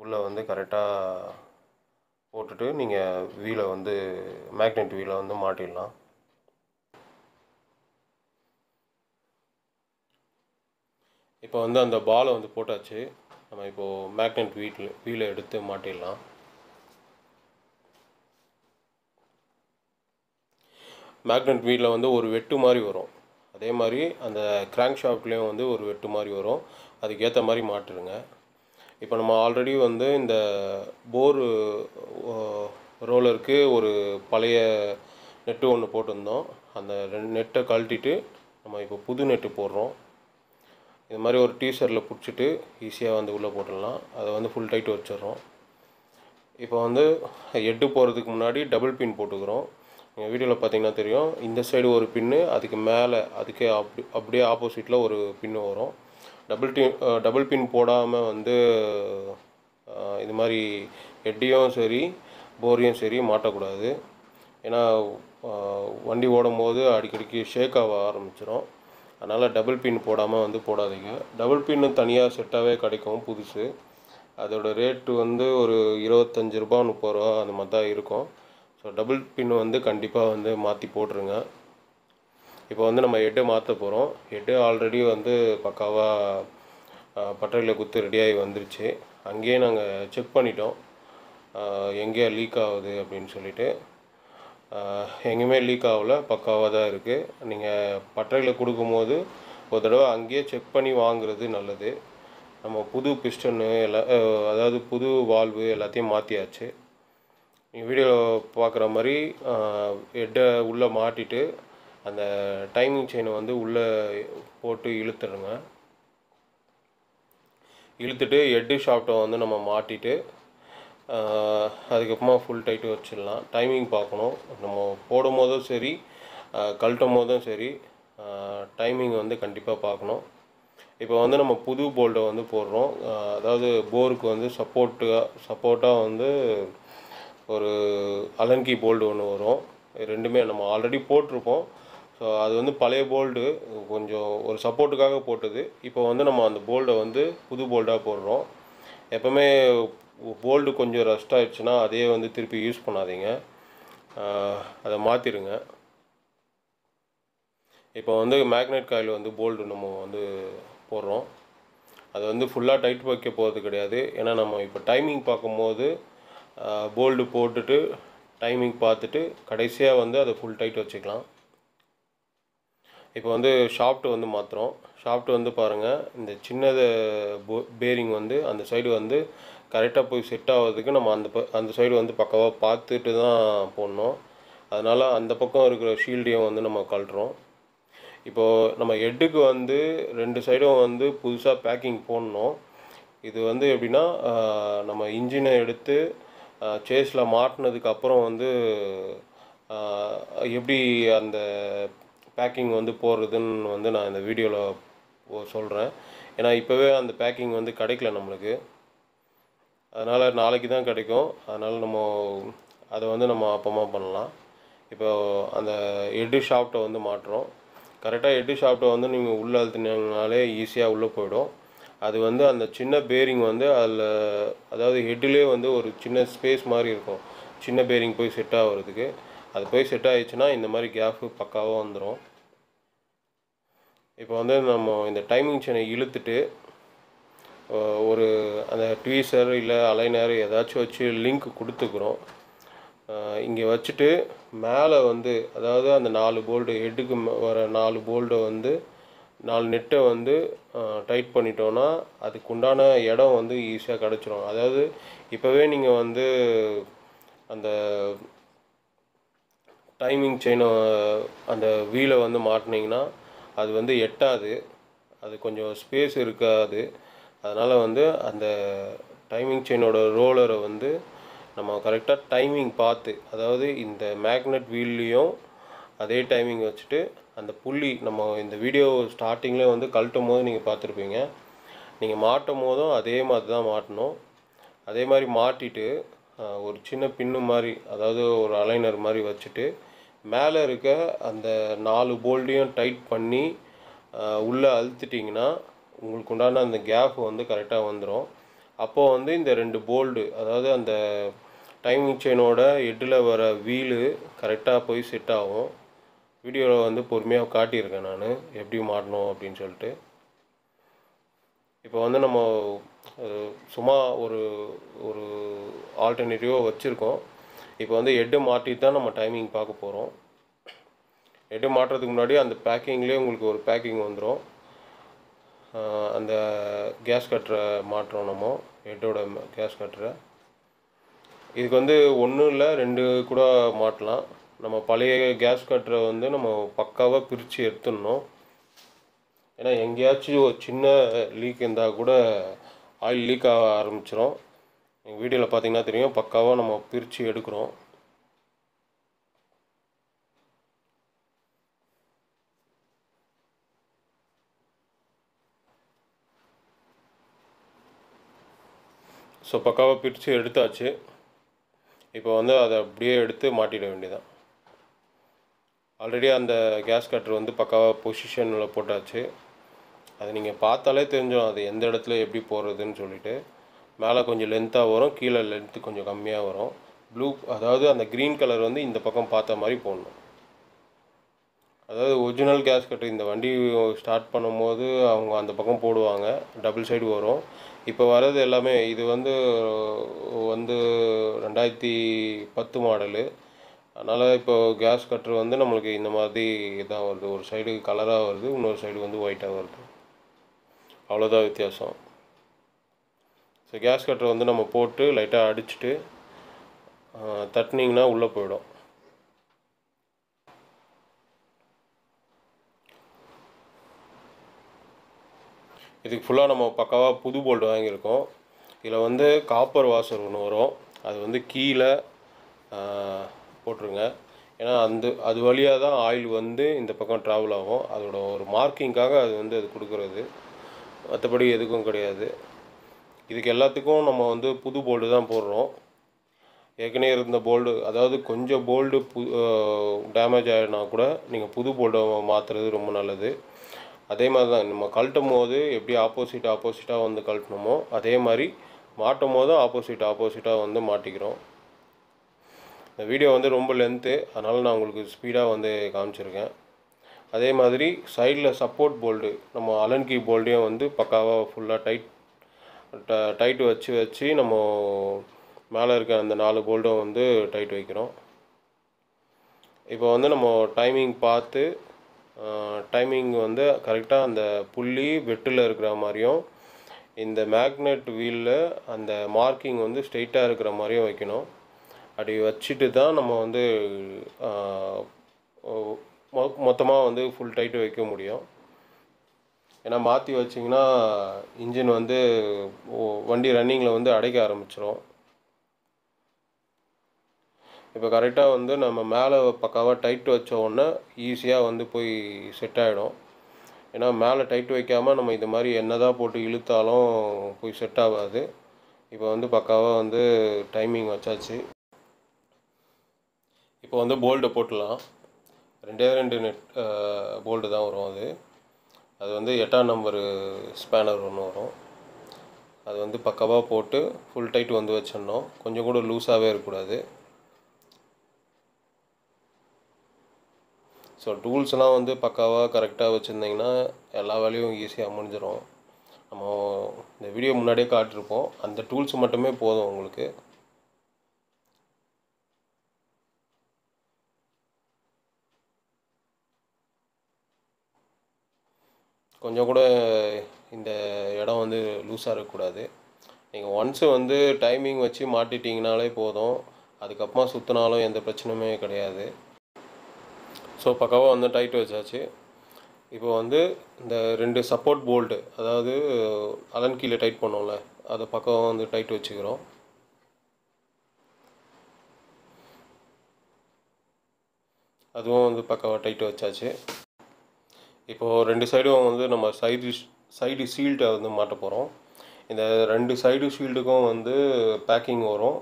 உள்ளே வந்து கரெக்டாக போட்டுட்டு நீங்கள் வீலை வந்து மேக்னெட் வீலை வந்து மாட்டிடலாம். இப்போ வந்து அந்த பாலை வந்து போட்டாச்சு. நம்ம இப்போது மேக்னெட் வீலை எடுத்து மாட்டிடலாம். மேக்னெட் வீலில் வந்து ஒரு வெட்டு மாதிரி வரும். அதே மாதிரி அந்த கிராங்க் ஷாஃப்ட்லேயும் வந்து ஒரு வெட்டு மாதிரி வரும். அதுக்கேற்ற மாதிரி மாட்டுருங்க. இப்போ நம்ம ஆல்ரெடி வந்து இந்த போரு ரோலருக்கு ஒரு பழைய நெட்டு ஒன்று போட்டிருந்தோம். அந்த நெட்டை கழட்டிட்டு நம்ம இப்போ புது நெட்டு போடுறோம். இது மாதிரி ஒரு டீசரில் பிடிச்சிட்டு ஈஸியாக வந்து உள்ளே போட்டுடலாம். அதை வந்து ஃபுல் டைட் வச்சிடறோம். இப்போ வந்து ஹெட்டு போகிறதுக்கு முன்னாடி டபுள் பின் போட்டுக்கிறோம். நீங்கள் வீடியோவில் பார்த்தீங்கன்னா தெரியும், இந்த சைடு ஒரு பின்னு, அதுக்கு மேலே அதுக்கு அப்படியே ஆப்போசிட்டில் ஒரு பின்னு வரும். டபுள் பின் போடாமல் வந்து இது மாதிரி ஹெட்டையும் சரி போரையும் சரி மாட்டக்கூடாது. ஏன்னா வண்டி ஓடும் போது அடிக்கடிக்கு ஷேக் ஆக ஆரம்பிச்சிடும். அதனால் டபுள் பின் போடாமல் வந்து போடாதீங்க. டபுள் பின்னு தனியாக செட்டாகவே கிடைக்கும் புதுசு. அதோட ரேட்டு வந்து ஒரு 25 ரூபா 30 ரூபா அந்த மாதிரி தான் இருக்கும். ஸோ டபுள் பின் வந்து கண்டிப்பாக வந்து மாற்றி போட்டுருங்க. இப்போ வந்து நம்ம ஹெட்டை மாற்ற போகிறோம். ஹெட்டு ஆல்ரெடி வந்து பக்காவாக பட்டறையில் குத்து ரெடியாகி வந்துருச்சு. அங்கேயே நாங்கள் செக் பண்ணிட்டோம் எங்கேயா லீக் ஆகுது அப்படின்னு சொல்லிட்டு. எங்கேயுமே லீக் ஆகலை, பக்காவாக தான் இருக்குது. நீங்கள் பட்டறையில் கொடுக்கும்போது ஒரு தடவை அங்கேயே செக் பண்ணி வாங்குறது நல்லது. நம்ம புது பிஸ்டன்னு அதாவது புது வால்வு எல்லாத்தையும் மாற்றியாச்சு. நீங்கள் வீடியோ பார்க்குற மாதிரி ஹெட்டை உள்ளே மாட்டிட்டு அந்த டைமிங் செயினை வந்து உள்ளே போட்டு இழுத்துடுங்க. இழுத்துட்டு ஹெட்டு ஷாஃப்ட்டை வந்து நம்ம மாட்டிட்டு அதுக்கப்புறமா ஃபுல் டைட்டு வச்சிடலாம். டைமிங் பார்க்கணும். நம்ம போடும் போதும் சரி கழட்டும் போதும் சரி டைமிங் வந்து கண்டிப்பாக பார்க்கணும். இப்போ வந்து நம்ம புது போல்ட்டை வந்து போடுறோம். அதாவது போருக்கு வந்து சப்போர்ட்டாக வந்து ஒரு அலன்கி போல்டு ஒன்று வரும். ரெண்டுமே நம்ம ஆல்ரெடி போட்டிருப்போம். ஸோ அது வந்து பழைய போல்டு, கொஞ்சம் ஒரு சப்போர்ட்டுக்காக போட்டது. இப்போ வந்து நம்ம அந்த போல்டை வந்து புது போல்டாக போடுறோம். எப்போவுமே போல்டு கொஞ்சம் ரஸ்ட் ஆகிடுச்சுன்னா அதையே வந்து திருப்பி யூஸ் பண்ணாதீங்க, அதை மாற்றிடுங்க. இப்போ வந்து மேக்னெட் காயில் வந்து போல்டு நம்ம வந்து போடுறோம். அது வந்து ஃபுல்லாக டைட் வைக்க போகிறது கிடையாது. ஏன்னா நம்ம இப்போ டைமிங் பார்க்கும்போது போல்டு போட்டுட்டு டைமிங் பார்த்துட்டு கடைசியாக வந்து அதை ஃபுல் டைட் வச்சுக்கலாம். இப்போ வந்து ஷாஃப்ட் வந்து மாற்றுறோம். ஷாஃப்ட் வந்து பாருங்கள், இந்த சின்னது பேரிங் வந்து அந்த சைடு வந்து கரெக்டாக போய் செட் ஆகிறதுக்கு நம்ம அந்த சைடு வந்து பக்காவாக பார்த்துட்டு தான் போடணும். அதனால் அந்த பக்கம் இருக்கிற ஷீல்டையும் வந்து நம்ம கழட்டுறோம். இப்போது நம்ம ஹெட்டுக்கு வந்து 2 சைடும் வந்து புதுசாக பேக்கிங் போடணும். இது வந்து எப்படின்னா, நம்ம இன்ஜினை எடுத்து சேஸில் மாட்டினதுக்கப்புறம் வந்து எப்படி அந்த பேக்கிங் வந்து போடுறதுன்னு வந்து நான் இந்த வீடியோவில் சொல்கிறேன். ஏன்னா இப்போவே அந்த பேக்கிங் வந்து கிடைக்கல நம்மளுக்கு. அதனால் நாளைக்கு தான் கிடைக்கும். அதனால் நம்ம அதை வந்து நம்ம அப்பமா பண்ணலாம். இப்போ அந்த ஹெட்டு ஷாஃப்ட்டை வந்து மாட்டுறோம். கரெக்டாக ஹெட்டு ஷாஃப்ட்டை வந்து நீங்கள் உள்ளே அழுத்தினீங்கனாலே ஈஸியாக உள்ளே போயிடும். அது வந்து அந்த சின்ன பேரிங் வந்து அதில், அதாவது ஹெட்டிலே வந்து ஒரு சின்ன ஸ்பேஸ் மாதிரி இருக்கும், சின்ன பேரிங் போய் செட் ஆகிறதுக்கு. அது போய் செட் ஆகிடுச்சுன்னா இந்த மாதிரி கேப்பு பக்காவாக வந்துடும். இப்போ வந்து நம்ம இந்த டைமிங் செயினை இழுத்துட்டு ஒரு அந்த ட்வீசர் இல்லை அலைனர் ஏதாச்சும் வச்சு லிங்க் கொடுத்துக்கிறோம். இங்கே வச்சுட்டு மேலே வந்து, அதாவது அந்த 4 போல்டு ஹெட்டுக்கு வர 4 போல்டை வந்து 4 நெட்டை வந்து டைட் பண்ணிட்டோன்னா அதுக்குண்டான இடம் வந்து ஈஸியாக கிடச்சிரும். அதாவது இப்போவே நீங்கள் வந்து அந்த டைமிங் செயினை அந்த வீலை வந்து மாட்டினீங்கன்னா அது வந்து எட்டாது, அது கொஞ்சம் ஸ்பேஸ் இருக்காது. அதனால் வந்து அந்த டைமிங் செயினோட ரோலரை வந்து நம்ம கரெக்டாக டைமிங் பார்த்து, அதாவது இந்த மேக்னெட் வீல்லையும் அதே டைமிங் வச்சுட்டு அந்த புள்ளி நம்ம இந்த வீடியோ ஸ்டார்டிங்கில் வந்து கழட்டும் போது நீங்கள் பார்த்துருப்பீங்க. நீங்கள் மாட்டும் போதும் அதே மாதிரி தான் மாட்டணும். அதே மாதிரி மாட்டிட்டு ஒரு சின்ன பின்னு மாதிரி, அதாவது ஒரு அலைனர் மாதிரி வச்சுட்டு மேலே இருக்க அந்த 4 போல்டையும் டைட் பண்ணி உள்ளே அழுத்திட்டிங்கன்னா உங்களுக்கு உண்டான அந்த கேப் வந்து கரெக்டாக வந்துடும். அப்போது வந்து இந்த 2 போல்டு, அதாவது அந்த டைமிங் செயினோட ஹெட்டில் வர வீலு கரெக்டாக போய் செட் ஆகும். வீடியோவில் வந்து பொறுமையாக காட்டியிருக்கேன் நான் எப்படி மாட்டணும் அப்படின்னு சொல்லிட்டு. இப்போ வந்து நம்ம சும்மா ஒரு ஒரு ஆல்டர்னேட்டிவாக வச்சுருக்கோம். இப்போ வந்து ஹெட்டு மாட்டிட்டு தான் நம்ம டைமிங் பார்க்க போகிறோம். ஹெட்டு மாட்டுறதுக்கு முன்னாடி அந்த பேக்கிங்லேயே உங்களுக்கு ஒரு பேக்கிங் வந்துடும். அந்த கேஸ் கட்டரை மாட்டுறோம் நம்ம, ஹெட்டோட கேஸ் கட்டரை. இதுக்கு வந்து 1 இல்லை 2 கூட மாட்டலாம். நம்ம பழைய கேஸ் கட்டரை வந்து நம்ம பக்காவாக பிரித்து எடுத்துடணும். ஏன்னா எங்கேயாச்சும் ஒரு சின்ன லீக் இருந்தால் கூட ஆயில் லீக் ஆக ஆரம்பிச்சிடும். எங்கள் வீடியோவில் பார்த்தீங்கன்னா தெரியும், பக்காவாக நம்ம பிரித்து எடுக்கிறோம். ஸோ பக்காவாக பிரித்து எடுத்தாச்சு. இப்போ வந்து அதை அப்படியே எடுத்து மாட்டிட வேண்டியதான். ஆல்ரெடி அந்த கேஸ் கட்டர் வந்து பக்காவாக பொசிஷனில் போட்டாச்சு. அது நீங்கள் பார்த்தாலே தெரிஞ்சிடும் அது எந்த இடத்துல எப்படி போடுறதுன்னு சொல்லிட்டு. மேலே கொஞ்சம் லென்த்தாக வரும், கீழே லென்த்து கொஞ்சம் கம்மியாக வரும். அதாவது அந்த க்ரீன் கலர் வந்து இந்த பக்கம் பார்த்த மாதிரி போடணும். அதாவது ஒரிஜினல் கேஸ் கட்டர் இந்த வண்டி ஸ்டார்ட் பண்ணும்போது அவங்க அந்த பக்கம் போடுவாங்க, டபுள் சைடு வரும். இப்போ வர்றது எல்லாமே இது வந்து 2010 மாடலு. அதனால் இப்போ கேஸ் கட்டர் வந்து நம்மளுக்கு இந்த மாதிரி தான் வருது. ஒரு சைடு கலராக வருது, இன்னொரு சைடு வந்து ஒயிட்டாக வருது. அவ்வளோதான் வித்தியாசம். ஸோ கேஸ் கட்டர் வந்து நம்ம போட்டு லைட்டாக அடிச்சுட்டு தட்டினிங்கன்னா உள்ளே போயிடும். இதுக்கு ஃபுல்லாக நம்ம பக்காவாக புது போல்டு வாங்கியிருக்கோம். இதில் வந்து காப்பர் வாஷர் ஒன்று வரும், அது வந்து கீழே போட்டுருங்க. ஏன்னா அது வழியாக தான் ஆயில் வந்து இந்த பக்கம் ட்ராவல் ஆகும். அதோட ஒரு மார்க்கிங்காக அது வந்து அது கொடுக்குறது, மற்றபடி எதுக்கும் கிடையாது. இதுக்கு எல்லாத்துக்கும் நம்ம வந்து புது போல்டு தான் போடுறோம். ஏற்கனவே இருந்த போல்டு, அதாவது கொஞ்சம் போல்டு டேமேஜ் ஆகினா கூட நீங்கள் புது போல்டை மாற்றுறது ரொம்ப நல்லது. அதே மாதிரி தான் நம்ம கழட்டும் போது எப்படி ஆப்போசிட்டாக வந்து கழட்டணுமோ அதே மாதிரி மாட்டும் போதும் ஆப்போசிட்டாக வந்து மாட்டிக்கிறோம். இந்த வீடியோ வந்து ரொம்ப லென்த்து, அதனால் நான் உங்களுக்கு ஸ்பீடாக வந்து காமிச்சிருக்கேன். அதே மாதிரி சைடில் சப்போர்ட் போல்டு, நம்ம அலன் கீ போல்டையும் வந்து பக்காவாக ஃபுல்லாக டைட் வச்சு நம்ம மேலே இருக்க அந்த 4 போல்டும் வந்து டைட் வைக்கிறோம். இப்போ வந்து நம்ம டைமிங் பார்த்து டைமிங் வந்து கரெக்டாக அந்த புள்ளி வெட்டில் இருக்கிற மாதிரியும் இந்த மேக்னெட் வீலில் அந்த மார்க்கிங் வந்து ஸ்ட்ரெயிட்டாக இருக்கிற மாதிரியும் வைக்கணும். அப்படி வச்சுட்டு தான் நம்ம வந்து மொத்தமாக வந்து ஃபுல் டைட்டு வைக்க முடியும். ஏன்னா மாற்றி வச்சிங்கன்னா இன்ஜின் வந்து வண்டி ரன்னிங்கில் வந்து அடைக்க ஆரம்பிச்சிடும். இப்போ கரெக்டாக வந்து நம்ம மேலே பக்காவாக டைட் வச்ச உடனே ஈஸியாக வந்து போய் செட் ஆகிடும். ஏன்னா மேலே டைட் வைக்காமல் நம்ம இது மாதிரி என்ன தான் போட்டு இழுத்தாலும் போய் செட் ஆகாது. இப்போ வந்து பக்காவாக வந்து டைமிங் வச்சாச்சு. இப்போ வந்து போல்ட்டை போட்டுடலாம். 2 நெட் போல்ட்டு தான் வரும். அது வந்து 8ஆம் நம்பரு ஸ்பேனர் ஒன்று வரும். அது வந்து பக்காவாக போட்டு ஃபுல் டைட் வந்து வச்சிடணும். கொஞ்சம் கூட லூஸாகவே இருக்கக்கூடாது. ஸோ டூல்ஸ்லாம் வந்து பக்காவாக கரெக்டாக வச்சுருந்திங்கன்னா எல்லா வேலையும் ஈஸியாக முடிஞ்சிடும். நம்ம இந்த வீடியோ முன்னாடியே காட்டிருப்போம். அந்த டூல்ஸ் மட்டுமே போதும் உங்களுக்கு. கொஞ்சம் கூட இந்த இடம் வந்து லூஸாக இருக்கக்கூடாது. நீங்கள் ஒன்ஸு வந்து டைமிங் வச்சு மாட்டிட்டிங்கனாலே போதும். அதுக்கப்புறமா சுற்றினாலும் எந்த பிரச்சனையுமே கிடையாது. ஸோ பக்காவாக வந்து டைட் வச்சாச்சு. இப்போ வந்து இந்த 2 சப்போர்ட் போல்ட்டு, அதாவது அலன் கீழே டைட் பண்ணோம்ல, அதை பக்கம் வந்து டைட் வச்சுக்கிறோம். அதுவும் வந்து பக்காவாக டைட் வச்சாச்சு. இப்போது 2 சைடும் வந்து நம்ம சைடு ஷீல்டை வந்து மாட்ட போகிறோம். இந்த 2 சைடு ஷீல்டுக்கும் வந்து பேக்கிங் வரும்.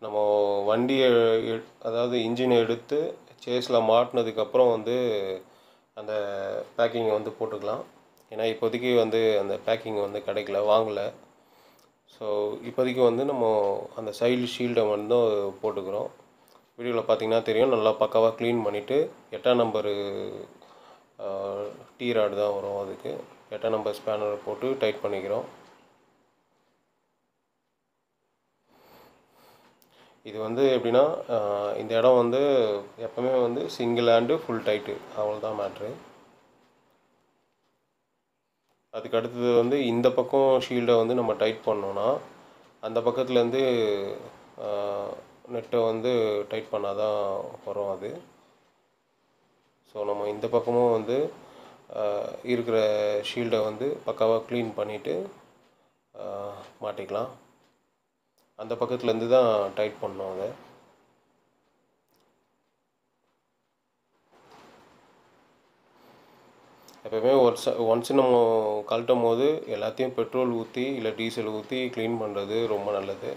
நம்ம வண்டியை அதாவது இன்ஜினை எடுத்து சேஸில் மாட்டினதுக்கப்புறம் வந்து அந்த பேக்கிங்கை வந்து போட்டுக்கலாம். ஏன்னா இப்போதைக்கு வந்து அந்த பேக்கிங் வந்து கிடைக்கல, வாங்கலை. ஸோ இப்போதைக்கு வந்து நம்ம அந்த சைடு ஷீல்டை வந்து போட்டுக்கிறோம். வீடியோவில் பார்த்தீங்கன்னா தெரியும். நல்லா பக்காவாக க்ளீன் பண்ணிவிட்டு 8ஆம் நம்பரு டீ ராடு தான் வரும். அதுக்கு 8ஆம் நம்பர் ஸ்பேனர் போட்டு டைட் பண்ணிக்கிறோம். இது வந்து எப்படின்னா இந்த இடம் வந்து எப்போவுமே வந்து சிங்கிள் ஹேண்டு ஃபுல் டைட்டு, அவ்வளோதான் மேட்ரு. அதுக்கு அடுத்தது வந்து இந்த பக்கம் ஷீல்டை வந்து நம்ம டைட் பண்ணோன்னா அந்த பக்கத்துலேருந்து நெட்டை வந்து டைட் பண்ணால் தான் வரும் அது. ஸோ நம்ம இந்த பக்கமும் வந்து இருக்கிற ஷீல்டை வந்து பக்காவாக க்ளீன் பண்ணிவிட்டு மாட்டிக்கலாம். அந்த பக்கத்துலேருந்து தான் டைட் பண்ணோம் அதை. எப்போயுமே ஒன்ஸ் நம்ம கழட்டும் போது எல்லாத்தையும் பெட்ரோல் ஊற்றி இல்லை டீசல் ஊற்றி க்ளீன் பண்ணுறது ரொம்ப நல்லது.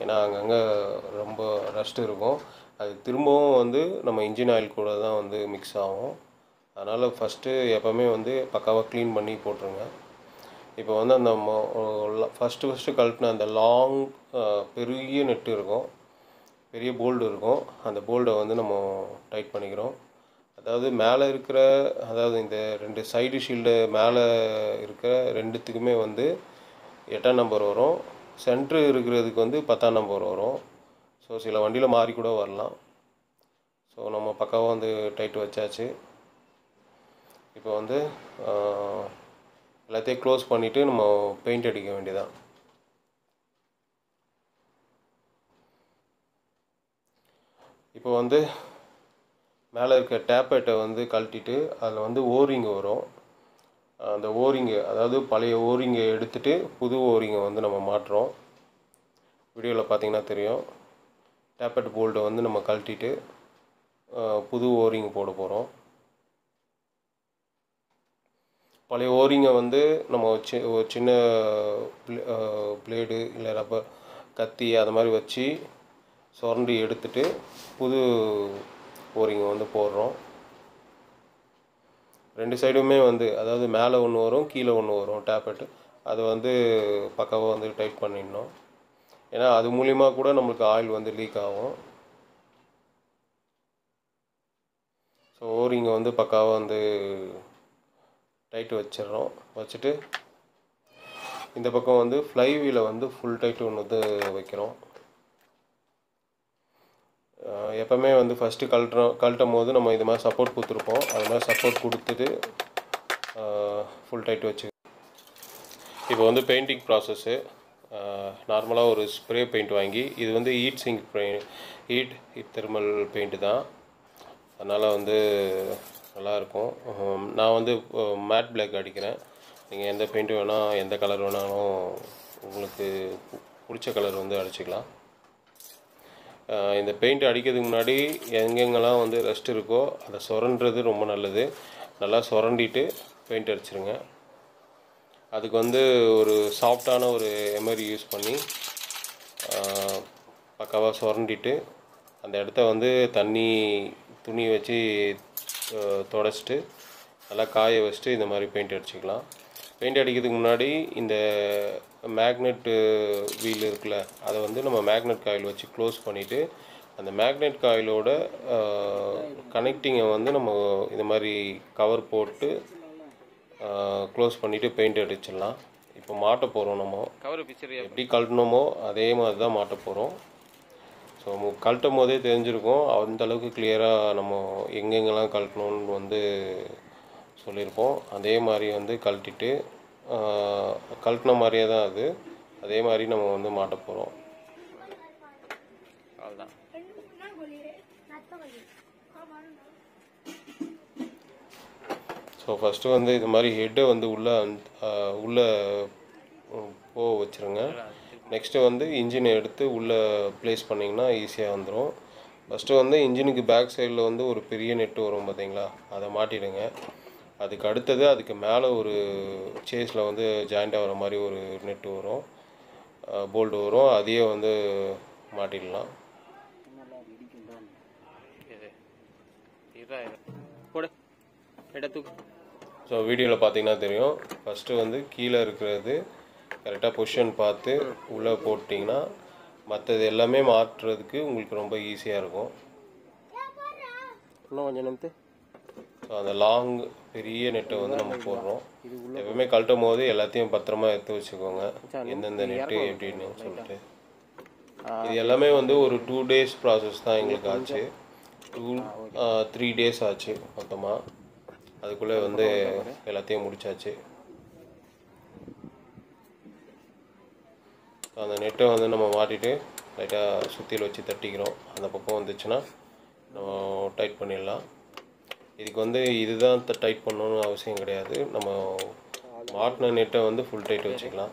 ஏன்னா அங்கங்கே ரொம்ப ரஸ்ட் இருக்கும். அது திரும்பவும் வந்து நம்ம இன்ஜின் ஆயில் கூட தான் வந்து மிக்ஸ் ஆகும். அதனால் ஃபஸ்ட்டு எப்போவுமே வந்து பக்காவாக க்ளீன் பண்ணி போட்டுருங்க. இப்போ வந்து அந்த ஃபஸ்ட்டு கழட்டின அந்த லாங் பெரிய நெட்டு இருக்கும், பெரிய போல்டு இருக்கும். அந்த போல்டை வந்து நம்ம டைட் பண்ணிக்கிறோம். அதாவது மேலே இருக்கிற, அதாவது இந்த 2 சைடு ஷீல்டு மேலே இருக்கிற 2த்துக்குமே வந்து 8ஆம் நம்பர் வரும். சென்ட்ரு இருக்கிறதுக்கு வந்து 10ஆம் நம்பர் வரும். ஸோ சில வண்டியில் மாறி கூட வரலாம். ஸோ நம்ம பக்காவாக வந்து டைட் வச்சாச்சு. இப்போ வந்து எல்லாத்தையும் க்ளோஸ் பண்ணிவிட்டு நம்ம பெயிண்ட் அடிக்க வேண்டியதான். இப்போ வந்து மேலே இருக்க டேப்பேட்டை வந்து கழட்டிட்டு அதில் வந்து ஓரிங்கு வரும். அந்த ஓரிங்கு, அதாவது பழைய ஓரிங்கை எடுத்துகிட்டு புது ஓரிங்கை வந்து நம்ம மாட்டுறோம். வீடியோவில் பார்த்தீங்கன்னா தெரியும். டேப்பேட் போல்ட்டை வந்து நம்ம கழட்டிட்டு புது ஓரிங் போட போகிறோம். பழைய ஓரிங்கை வந்து நம்ம ஒரு சின்ன பிளேடு இல்லை ரப்பர் கத்தி அது மாதிரி வச்சு சுரண்டி எடுத்துட்டு புது ஓரிங்கை வந்து போடுறோம். 2 சைடுமே வந்து, அதாவது மேலே ஒன்று வரும், கீழே ஒன்று வரும் டேப்பெட்டு. அதை வந்து பக்காவாக வந்து டைட் பண்ணிடணும். ஏன்னா அது மூலிமா கூட நம்மளுக்கு ஆயில் வந்து லீக் ஆகும். ஸோ ஓரிங்கை வந்து பக்காவாக வந்து டைட்டு வச்சிடுறோம். வச்சுட்டு இந்த பக்கம் வந்து ஃப்ளைவீலை வந்து ஃபுல் டைட்டு ஒன்று வந்து வைக்கிறோம். எப்போவுமே வந்து ஃபஸ்ட்டு கழட்டும் போது நம்ம இது மாதிரி சப்போர்ட் கொடுத்துருப்போம். அது மாதிரி சப்போர்ட் கொடுத்துட்டு ஃபுல் டைட் வச்சு. இப்போ வந்து பெயிண்டிங் ப்ராசஸ்ஸு நார்மலாக ஒரு ஸ்ப்ரே பெயிண்ட் வாங்கி, இது வந்து ஹீட் தெர்மல் பெயிண்ட்டு தான், அதனால் வந்து நல்லாயிருக்கும். நான் வந்து மேட் பிளாக் அடிக்கிறேன். நீங்கள் எந்த பெயிண்ட் வேணால், எந்த கலர் வேணாலும் உங்களுக்கு பிடிச்ச கலர் வந்து அடிச்சிக்கலாம். இந்த பெயிண்ட் அடிக்கிறதுக்கு முன்னாடி எங்கெங்கெல்லாம் வந்து ரஸ்ட் இருக்கோ அதை சுரண்டுறது ரொம்ப நல்லது. நல்லா சுரண்டிட்டு பெயிண்ட் அடிச்சிருங்க. அதுக்கு வந்து ஒரு சாஃப்டான ஒரு எமரி யூஸ் பண்ணி பக்காவாக சுரண்டிட்டு அந்த இடத்த வந்து துணி வச்சு தொடச்சிட்டு நல்லா காய வச்சுட்டு இந்த மாதிரி பெயிண்ட் அடிச்சிக்கலாம். பெயிண்ட் அடிக்கிறதுக்கு முன்னாடி இந்த மேக்னெட் வீல் இருக்குல்ல, அதை வந்து நம்ம மேக்னெட் காயில் வச்சு க்ளோஸ் பண்ணிவிட்டு அந்த மேக்னெட் காயிலோட கனெக்டிங்கை வந்து நம்ம இந்த மாதிரி கவர் போட்டு க்ளோஸ் பண்ணிவிட்டு பெயிண்ட் அடிச்சிடலாம். இப்போ மாட்ட போகிறோம். நம்ம எப்படி கழட்டணுமோ அதே மாதிரி தான் மாட்ட போகிறோம். ஸோ கழட்டும் போதே தெரிஞ்சிருக்கும், அந்தளவுக்கு கிளியராக நம்ம எங்கெங்கெல்லாம் கழட்டணும்னு வந்து சொல்லியிருப்போம். அதே மாதிரி வந்து கழட்டிட்டு கழட்டின மாதிரியே தான் அது, அதே மாதிரி நம்ம வந்து மாட்ட போகிறோம். அவ்வளோதான். ஸோ ஃபஸ்ட்டு வந்து இது மாதிரி ஹெட்டை வந்து உள்ளே போக வச்சுருங்க. நெக்ஸ்ட்டு வந்து இன்ஜினை எடுத்து உள்ளே ப்ளேஸ் பண்ணிங்கன்னா ஈஸியாக வந்துடும். ஃபஸ்ட்டு வந்து இன்ஜினுக்கு பேக் சைடில் வந்து ஒரு பெரிய நெட்டு வரும் பார்த்தீங்களா, அதை மாட்டிடுங்க. அதுக்கு அடுத்தது அதுக்கு மேலே ஒரு சேஸில் வந்து ஜாயிண்ட் ஆகிற மாதிரி ஒரு நெட்டு வரும், போல்டு வரும், அதையே வந்து மாட்டிடலாம். ஸோ வீடியோவில் பார்த்தீங்கன்னா தெரியும், ஃபஸ்ட்டு வந்து கீழே இருக்கிறது கரெக்டாக பொசிஷன் பார்த்து உள்ளே போட்டிங்கன்னா மற்றது எல்லாமே மாற்றுறதுக்கு உங்களுக்கு ரொம்ப ஈஸியாக இருக்கும். இன்னும் கொஞ்சம் நிமித்து. ஸோ அந்த லாங் பெரிய நெட்டை வந்து நம்ம போடுறோம். எப்பவுமே கழட்டும் போது எல்லாத்தையும் பத்திரமா எடுத்து வச்சுக்கோங்க, எந்தெந்த நெட்டு எப்படின்னு சொல்லிட்டு. இது எல்லாமே வந்து ஒரு 2 days ப்ராசஸ் தான் எங்களுக்கு ஆச்சு. 3 days ஆச்சு மொத்தமாக. அதுக்குள்ளே வந்து எல்லாத்தையும் முடிச்சாச்சு. அந்த நெட்டை வந்து நம்ம மாட்டிட்டு லைட்டாக சுற்றியில் வச்சு தட்டிக்கிறோம். அந்த பக்கம் வந்துச்சுன்னா நம்ம டைட் பண்ணிடலாம். இதுக்கு வந்து இதுதான் டைட் பண்ணணும்னு அவசியம் கிடையாது. நம்ம மாட்டின நெட்டை வந்து ஃபுல் டைட் வச்சுக்கலாம்.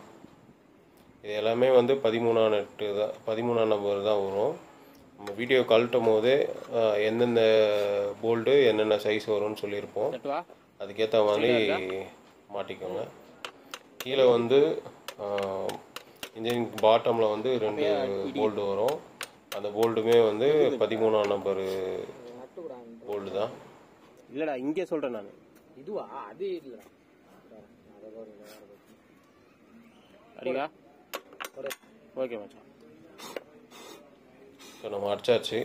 இது எல்லாமே வந்து 13ஆம் நெட்டு தான், 13ஆம் நம்பர் தான் வரும். நம்ம வீடியோ கழட்டும் போதே எந்தெந்த போல்டு என்னென்ன சைஸ் வரும்னு சொல்லியிருப்போம். அதுக்கேற்ற மாதிரி மாட்டிக்கோங்க. கீழே வந்து இன்ஜின் பாட்டமில் வந்து 2 போல்டு வரும். அந்த போல்டுமே வந்து 13ஆம் நம்பர் போல்டு தான். இல்லைடா இங்கே சொல்கிறேன் நான். இதுவா? அது இல்லைடா. அடிக்கா ஓகே மச்சான். ஸோ நம்ம அடிச்சாச்சு.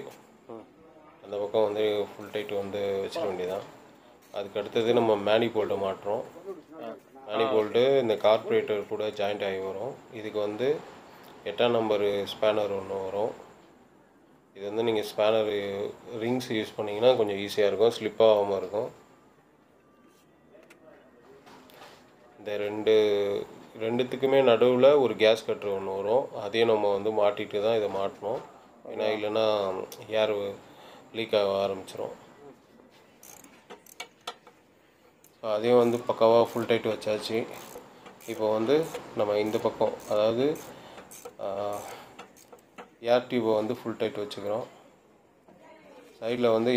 அந்த பக்கம் வந்து ஃபுல் டைட் வந்து வச்சிட வேண்டியதான். அதுக்கு அடுத்தது நம்ம மேனிஃபோல்டை மாட்டுறோம். மேனிஃபோல்டு இந்த கார்பரேட்டர் கூட ஜாயிண்ட் ஆகி வரும். இதுக்கு வந்து 8ஆம் நம்பர் ஸ்பேனர் ஒன்று வரும். இது வந்து நீங்கள் ஸ்பேனர் ரிங்ஸ் யூஸ் பண்ணிங்கன்னா கொஞ்சம் ஈஸியாக இருக்கும், ஸ்லிப்பாகாமல் இருக்கும். இந்த ரெண்டுத்துக்குமே நடுவில் ஒரு கேஸ் கட்ரு ஒன்று வரும். அதையும் நம்ம வந்து மாட்டிட்டு தான் இதை மாட்டணும், ஏன்னா இல்லைன்னா ஏர் லீக் ஆக ஆரம்பிச்சிடும். ஸோ அதையும் வந்து பக்காவாக ஃபுல் டைட் வச்சாச்சு. இப்போ வந்து நம்ம இந்த பக்கம், அதாவது ஏர் டியூபை வந்து ஃபுல் டைட் வச்சுக்கிறோம். சைடில் வந்து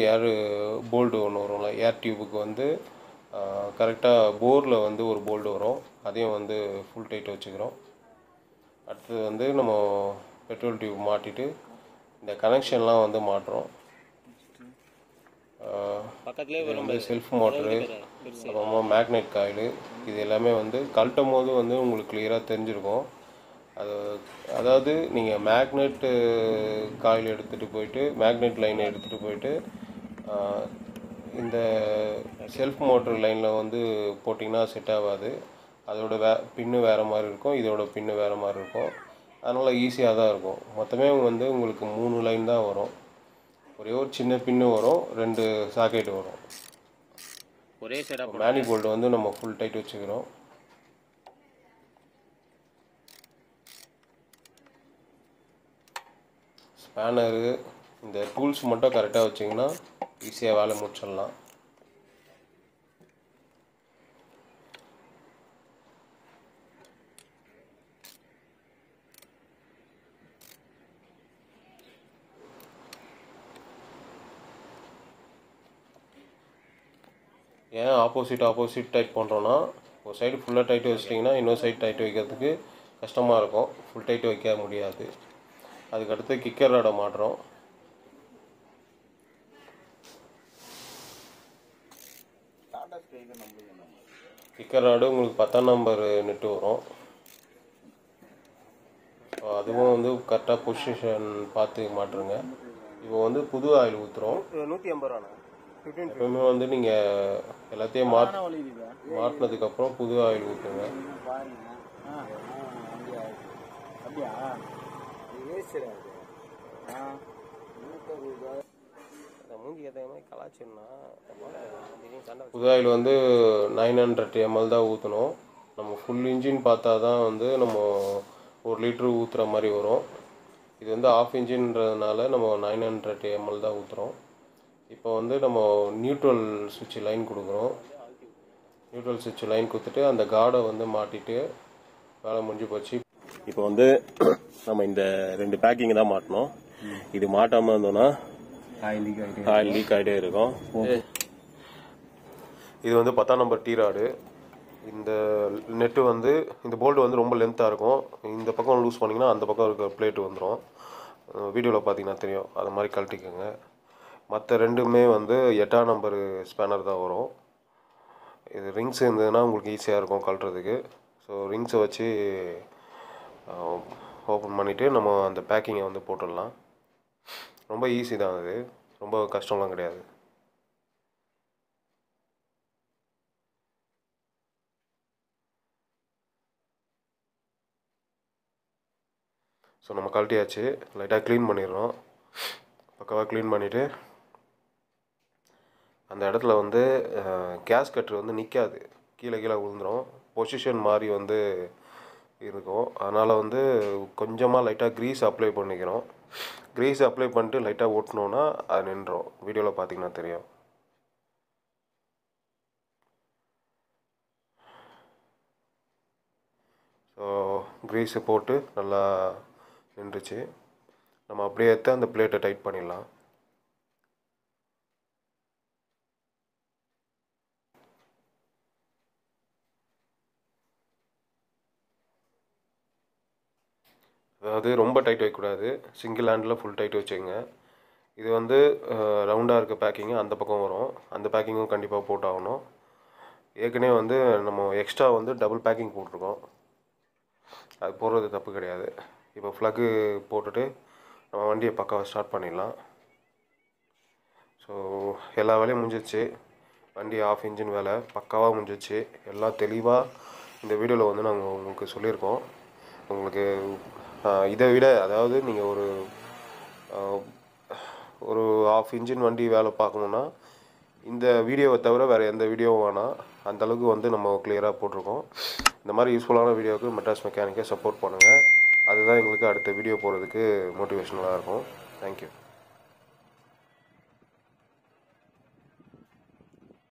போல்டு ஒன்று வரும்ல, ஏர் டியூபுக்கு வந்து கரெக்டாக போரில் வந்து ஒரு போல்டு வரும், அதையும் வந்து ஃபுல் டைட் வச்சுக்கிறோம். அடுத்தது வந்து நம்ம பெட்ரோல் டியூப் மாட்டிட்டு இந்த கனெக்ஷன்லாம் வந்து மாட்டுறோம். பக்கத்துலேயே வந்து செல்ஃப் மோட்டரு, அப்புறமா மேக்னெட் காயிலு, இது எல்லாமே வந்து கழட்டும் போது வந்து உங்களுக்கு கிளியராக தெரிஞ்சிருக்கும். அதாவது நீங்கள் மேக்னெட் காயில் எடுத்துகிட்டு போயிட்டு, மேக்னெட் லைனை எடுத்துகிட்டு போயிட்டு இந்த செல்ஃப் மோட்டர் லைனில் வந்து போட்டிங்கன்னா செட் ஆகாது. அதோட பின்னு வேறு மாதிரி இருக்கும், இதோட பின்னு வேறு மாதிரி இருக்கும். அதனால் ஈஸியாக தான் இருக்கும். மொத்தமே வந்து உங்களுக்கு 3 லைன் தான் வரும். ஒரே ஒரு சின்ன பின்னு வரும், 2 சாக்கெட் வரும். ஒரே சைடாக மேனிஃபோல்டு வந்து நம்ம ஃபுல் டைட் வச்சுக்கிறோம். ஸ்பேனரு இந்த டூல்ஸ் மட்டும் கரெக்டாக வச்சிங்கன்னா ஈஸியாக வேலை முடிச்சிடலாம். ஏன் ஆப்போசிட் டைட் பண்ணுறோன்னா, ஒரு சைடு ஃபுல்லாக டைட்டு வச்சிட்டிங்கன்னா இன்னொரு சைடு டைட்டு வைக்கிறதுக்கு கஷ்டமாக இருக்கும், ஃபுல் டைட்டு வைக்க முடியாது. அதுக்கடுத்து கிக்கர் ராடை மாட்டுறோம். கிக்கர் ராடு உங்களுக்கு 10ஆம் நம்பர் நெட்டு வரும். அதுவும் வந்து கரெக்டாக பொசிஷன் பார்த்து மாட்டுருங்க. இப்போ வந்து புது ஆயில் ஊற்றுறோம். 180 ரூபாண்ணா. எப்பவுமே வந்து நீங்கள் எல்லாத்தையும் மாட்டினதுக்கப்புறம் புது ஆயில் ஊற்றுங்க. புது ஆயில் வந்து 900 ml தான் ஊற்றணும். நம்ம ஃபுல் இன்ஜின் பார்த்தா தான் வந்து நம்ம 1 லிட்டரு ஊற்றுற மாதிரி வரும். இது வந்து ஆஃப் இன்ஜின்றதுனால நம்ம 900 ml தான் ஊற்றுறோம். இப்போ வந்து நம்ம நியூட்ரல் சுவிட்ச் லைன் கொடுக்குறோம். நியூட்ரல் சுவிட்ச் லைன் கொடுத்துட்டு அந்த கார்டை வந்து மாட்டிட்டு வேலை முடிஞ்சு போச்சு. இப்போ வந்து நம்ம இந்த 2 பேக்கிங் தான் மாட்டணும். இது மாட்டாமல் இருந்தோம்னா ஆயில் லீக் ஆகிட்டே இருக்கும். இது வந்து 10ஆம் நம்பர் டீ ராடு. இந்த நெட்டு வந்து இந்த போல்டு வந்து ரொம்ப லென்த்தாக இருக்கும். இந்த பக்கம் லூஸ் பண்ணிங்கன்னா அந்த பக்கம் இருக்க பிளேட்டு வந்துடும். வீடியோவில் பார்த்தீங்கன்னா தெரியும். அது மாதிரி கழட்டிக்கோங்க. மற்ற 2மே வந்து 8ஆம் நம்பர் ஸ்பேனர் தான் வரும். இது ரிங்ஸ் இருந்ததுன்னா உங்களுக்கு ஈஸியாக இருக்கும் கழட்டுறதுக்கு. ஸோ ரிங்ஸை வச்சு ஓப்பன் பண்ணிவிட்டு நம்ம அந்த பேக்கிங்கை வந்து போட்டுடலாம். ரொம்ப ஈஸி தான், அது ரொம்ப கஷ்டம்லாம் கிடையாது. ஸோ நம்ம கழட்டியாச்சு. லைட்டாக க்ளீன் பண்ணிடுறோம். பக்காவாக க்ளீன் பண்ணிவிட்டு அந்த இடத்துல வந்து கேஸ் கட்ரு வந்து நிற்காது, கீழே விழுந்துடும். பொசிஷன் மாதிரி வந்து இருக்கும். அதனால் வந்து கொஞ்சமாக லைட்டாக க்ரீஸ் அப்ளை பண்ணிக்கிறோம். க்ரீஸ் அப்ளை பண்ணிட்டு லைட்டாக ஓட்டினோன்னா அது நின்றோம். வீடியோவில் பார்த்தீங்கன்னா தெரியும். ஸோ க்ரீஸை போட்டு நல்லா நின்றுச்சு. நம்ம அப்படியே எடுத்து அந்த பிளேட்டை டைட் பண்ணிடலாம். அதாவது ரொம்ப டைட் வைக்கக்கூடாது, சிங்கிள் ஹேண்டில் ஃபுல் டைட் வச்சுங்க. இது வந்து ரவுண்டாக இருக்க பேக்கிங்கு அந்த பக்கம் வரும். அந்த பேக்கிங்கும் கண்டிப்பாக போட்டாகணும். ஏற்கனவே வந்து நம்ம எக்ஸ்ட்ரா வந்து டபுள் பேக்கிங் போட்டிருக்கோம். அது போடுறது தப்பு கிடையாது. இப்போ ஃப்ளக்கு போட்டுட்டு நம்ம வண்டியை பக்காவாக ஸ்டார்ட் பண்ணிடலாம். ஸோ எல்லா வேலையும் முடிஞ்சிச்சு. வண்டி ஆஃப் இன்ஜின் வேலை பக்காவாக முடிஞ்சிச்சு. எல்லாம் தெளிவாக இந்த வீடியோவில் வந்து நாங்கள் உங்களுக்கு சொல்லியிருக்கோம். உங்களுக்கு இதை விட, அதாவது நீங்கள் ஒரு ஆஃப் இன்ஜின் வண்டி வேலை பார்க்கணுன்னா இந்த வீடியோவை தவிர வேறு எந்த வீடியோவும் வேணாம். அந்தளவுக்கு வந்து நம்ம கிளியராக போட்டிருக்கோம். இந்த மாதிரி யூஸ்ஃபுல்லான வீடியோவுக்கு மெட்ராஸ் மெக்கானிக்கை சப்போர்ட் பண்ணுங்கள். அதுதான் எங்களுக்கு அடுத்த வீடியோ போடுறதுக்கு மோட்டிவேஷனலாக இருக்கும். தேங்க்யூ.